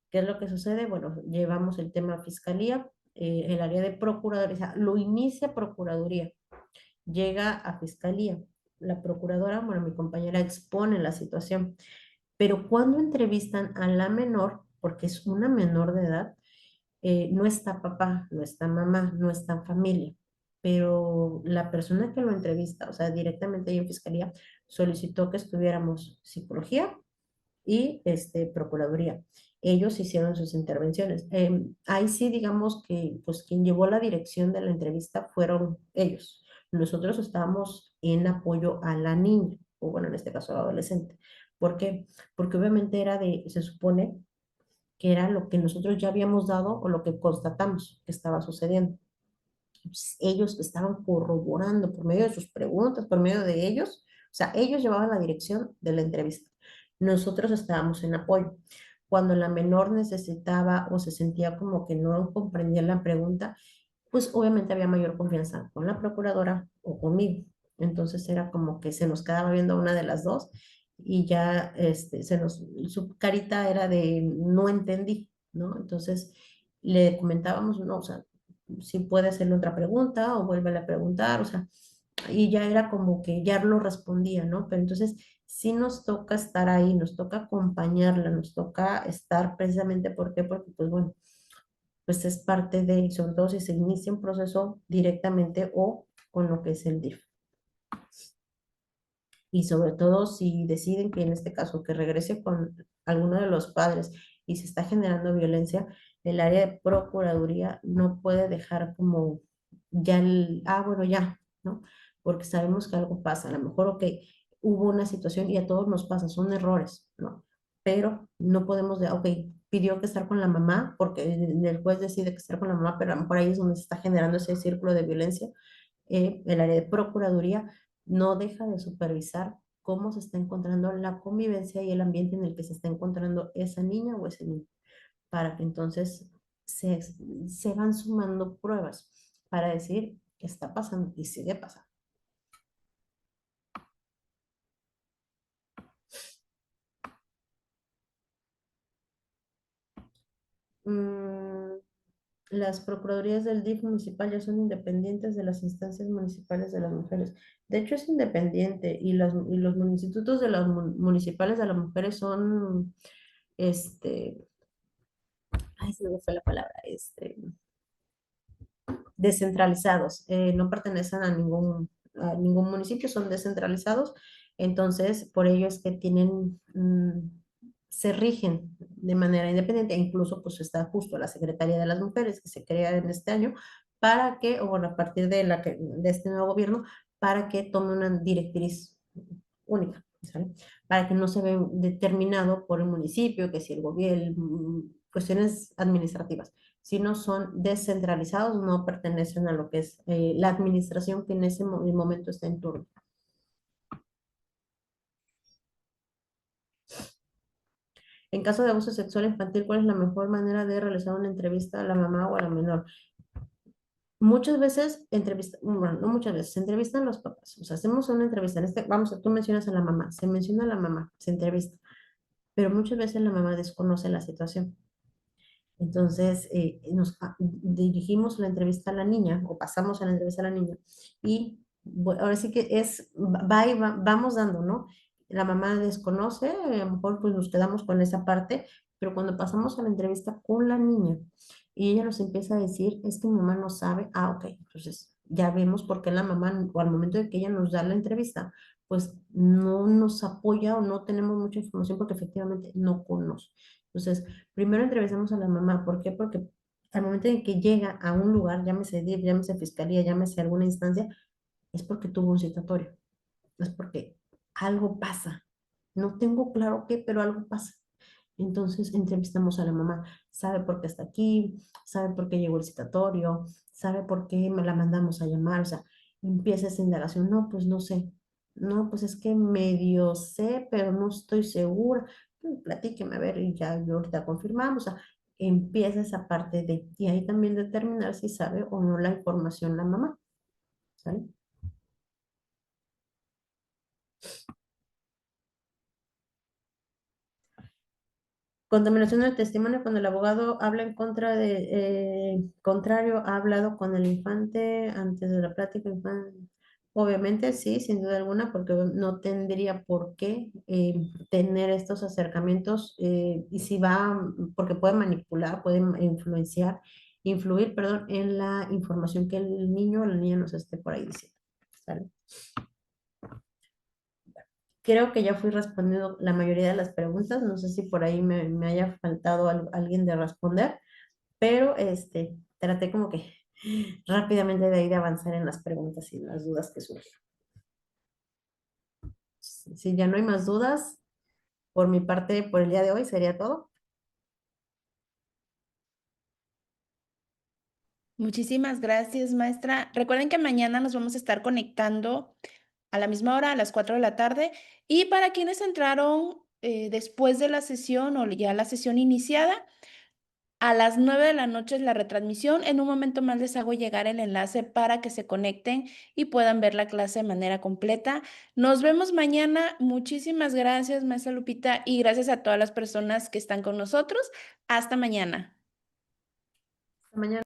S2: ¿Qué es lo que sucede? Bueno, llevamos el tema a fiscalía, el área de procuraduría, lo inicia procuraduría, llega a fiscalía. La procuradora, bueno, mi compañera expone la situación, pero cuando entrevistan a la menor, porque es una menor de edad, no está papá, no está mamá, no está familia, pero la persona que lo entrevista, o sea, directamente ahí en fiscalía, solicitó que estuviéramos psicología y Procuraduría. Ellos hicieron sus intervenciones. Ahí sí, digamos que pues quien llevó la dirección de la entrevista fueron ellos. Nosotros estábamos en apoyo a la niña, o bueno, en este caso, al adolescente. ¿Por qué? Porque obviamente se supone que era lo que nosotros ya habíamos dado o lo que constatamos que estaba sucediendo. Pues, ellos estaban corroborando por medio de sus preguntas, por medio de ellos, o sea, ellos llevaban la dirección de la entrevista. Nosotros estábamos en apoyo. Cuando la menor necesitaba o se sentía como que no comprendía la pregunta, pues obviamente había mayor confianza con la procuradora o conmigo. Entonces era como que se nos quedaba viendo una de las dos y ya su carita era de no entendí, ¿no? Entonces le comentábamos, no, o sea, si puede hacerle otra pregunta o vuelve a preguntar, o sea, y ya era como que ya lo respondía, ¿no? Pero entonces sí nos toca estar ahí, nos toca acompañarla, nos toca estar precisamente, ¿por qué? Porque pues bueno, pues es parte de, sobre todo si se inicia un proceso directamente o con lo que es el DIF. Y sobre todo si deciden que en este caso que regrese con alguno de los padres y se está generando violencia, el área de procuraduría no puede dejar como ya bueno, ya, ¿no? Porque sabemos que algo pasa. A lo mejor, ok, hubo una situación y a todos nos pasa, son errores, ¿no? Pero no podemos, ok, pidió que estar con la mamá, porque el juez decide que estar con la mamá, pero a lo mejor ahí es donde se está generando ese círculo de violencia. El área de procuraduría no deja de supervisar cómo se está encontrando la convivencia y el ambiente en el que se está encontrando esa niña o ese niño, para que entonces se, se van sumando pruebas para decir qué está pasando y sigue pasando. Mm, las procuradurías del DIF municipal ya son independientes de las instancias municipales de las mujeres. De hecho, es independiente y los institutos de las municipales de las mujeres son, ay, se me fue la palabra, descentralizados, no pertenecen a ningún municipio, son descentralizados, entonces por ello es que tienen, se rigen de manera independiente, e incluso pues está justo la Secretaría de las Mujeres que se crea en este año para que, o bueno, a partir de, de este nuevo gobierno, para que tome una directriz única, ¿sale? Para que no se vea determinado por el municipio, que si el gobierno, cuestiones administrativas, sino son descentralizados, no pertenecen a lo que es la administración que en ese momento está en turno. En caso de abuso sexual infantil, ¿cuál es la mejor manera de realizar una entrevista a la mamá o a la menor? Muchas veces bueno, no muchas veces, se entrevistan los papás. O sea, hacemos una entrevista. Vamos, tú mencionas a la mamá, se menciona a la mamá, se entrevista. Pero muchas veces la mamá desconoce la situación. Entonces, nos dirigimos la entrevista a la niña o pasamos a la entrevista a la niña y ahora sí que vamos dando, ¿no? La mamá desconoce, a lo mejor pues nos quedamos con esa parte, pero cuando pasamos a la entrevista con la niña y ella nos empieza a decir, es que mi mamá no sabe, ok, entonces ya vemos por qué la mamá, o al momento de que ella nos da la entrevista, pues no nos apoya o no tenemos mucha información porque efectivamente no conoce. Entonces, primero entrevistamos a la mamá. ¿Por qué? Porque al momento en que llega a un lugar, llámese DIF, llámese fiscalía, llámese alguna instancia, es porque tuvo un citatorio. Es porque algo pasa. No tengo claro qué, pero algo pasa. Entonces entrevistamos a la mamá. ¿Sabe por qué está aquí? ¿Sabe por qué llegó el citatorio? ¿Sabe por qué me la mandamos a llamar? O sea, empieza esa indagación. No, pues no sé. No, pues es que medio sé, pero no estoy segura. Platíqueme a ver y ya yo ahorita confirmamos. O sea, empieza esa parte de, y ahí también determinar si sabe o no la información la mamá. ¿Sale? Contaminación del testimonio cuando el abogado habla en contra contrario, ha hablado con el infante antes de la plática. Obviamente sí, sin duda alguna, porque no tendría por qué tener estos acercamientos y si va, porque puede manipular, puede influir, perdón, en la información que el niño o la niña nos esté por ahí diciendo. ¿Sale? Creo que ya fui respondiendo la mayoría de las preguntas. No sé si por ahí me haya faltado alguien de responder, pero traté como que rápidamente de ahí de avanzar en las preguntas y las dudas que surgen. Si ya no hay más dudas, por mi parte, por el día de hoy sería todo.
S1: Muchísimas gracias, maestra. Recuerden que mañana nos vamos a estar conectando a la misma hora, a las 4 de la tarde. Y para quienes entraron después de la sesión o ya la sesión iniciada, a las 9 de la noche es la retransmisión. En un momento más les hago llegar el enlace para que se conecten y puedan ver la clase de manera completa. Nos vemos mañana. Muchísimas gracias, maestra Lupita, y gracias a todas las personas que están con nosotros. Hasta mañana.
S2: Hasta mañana.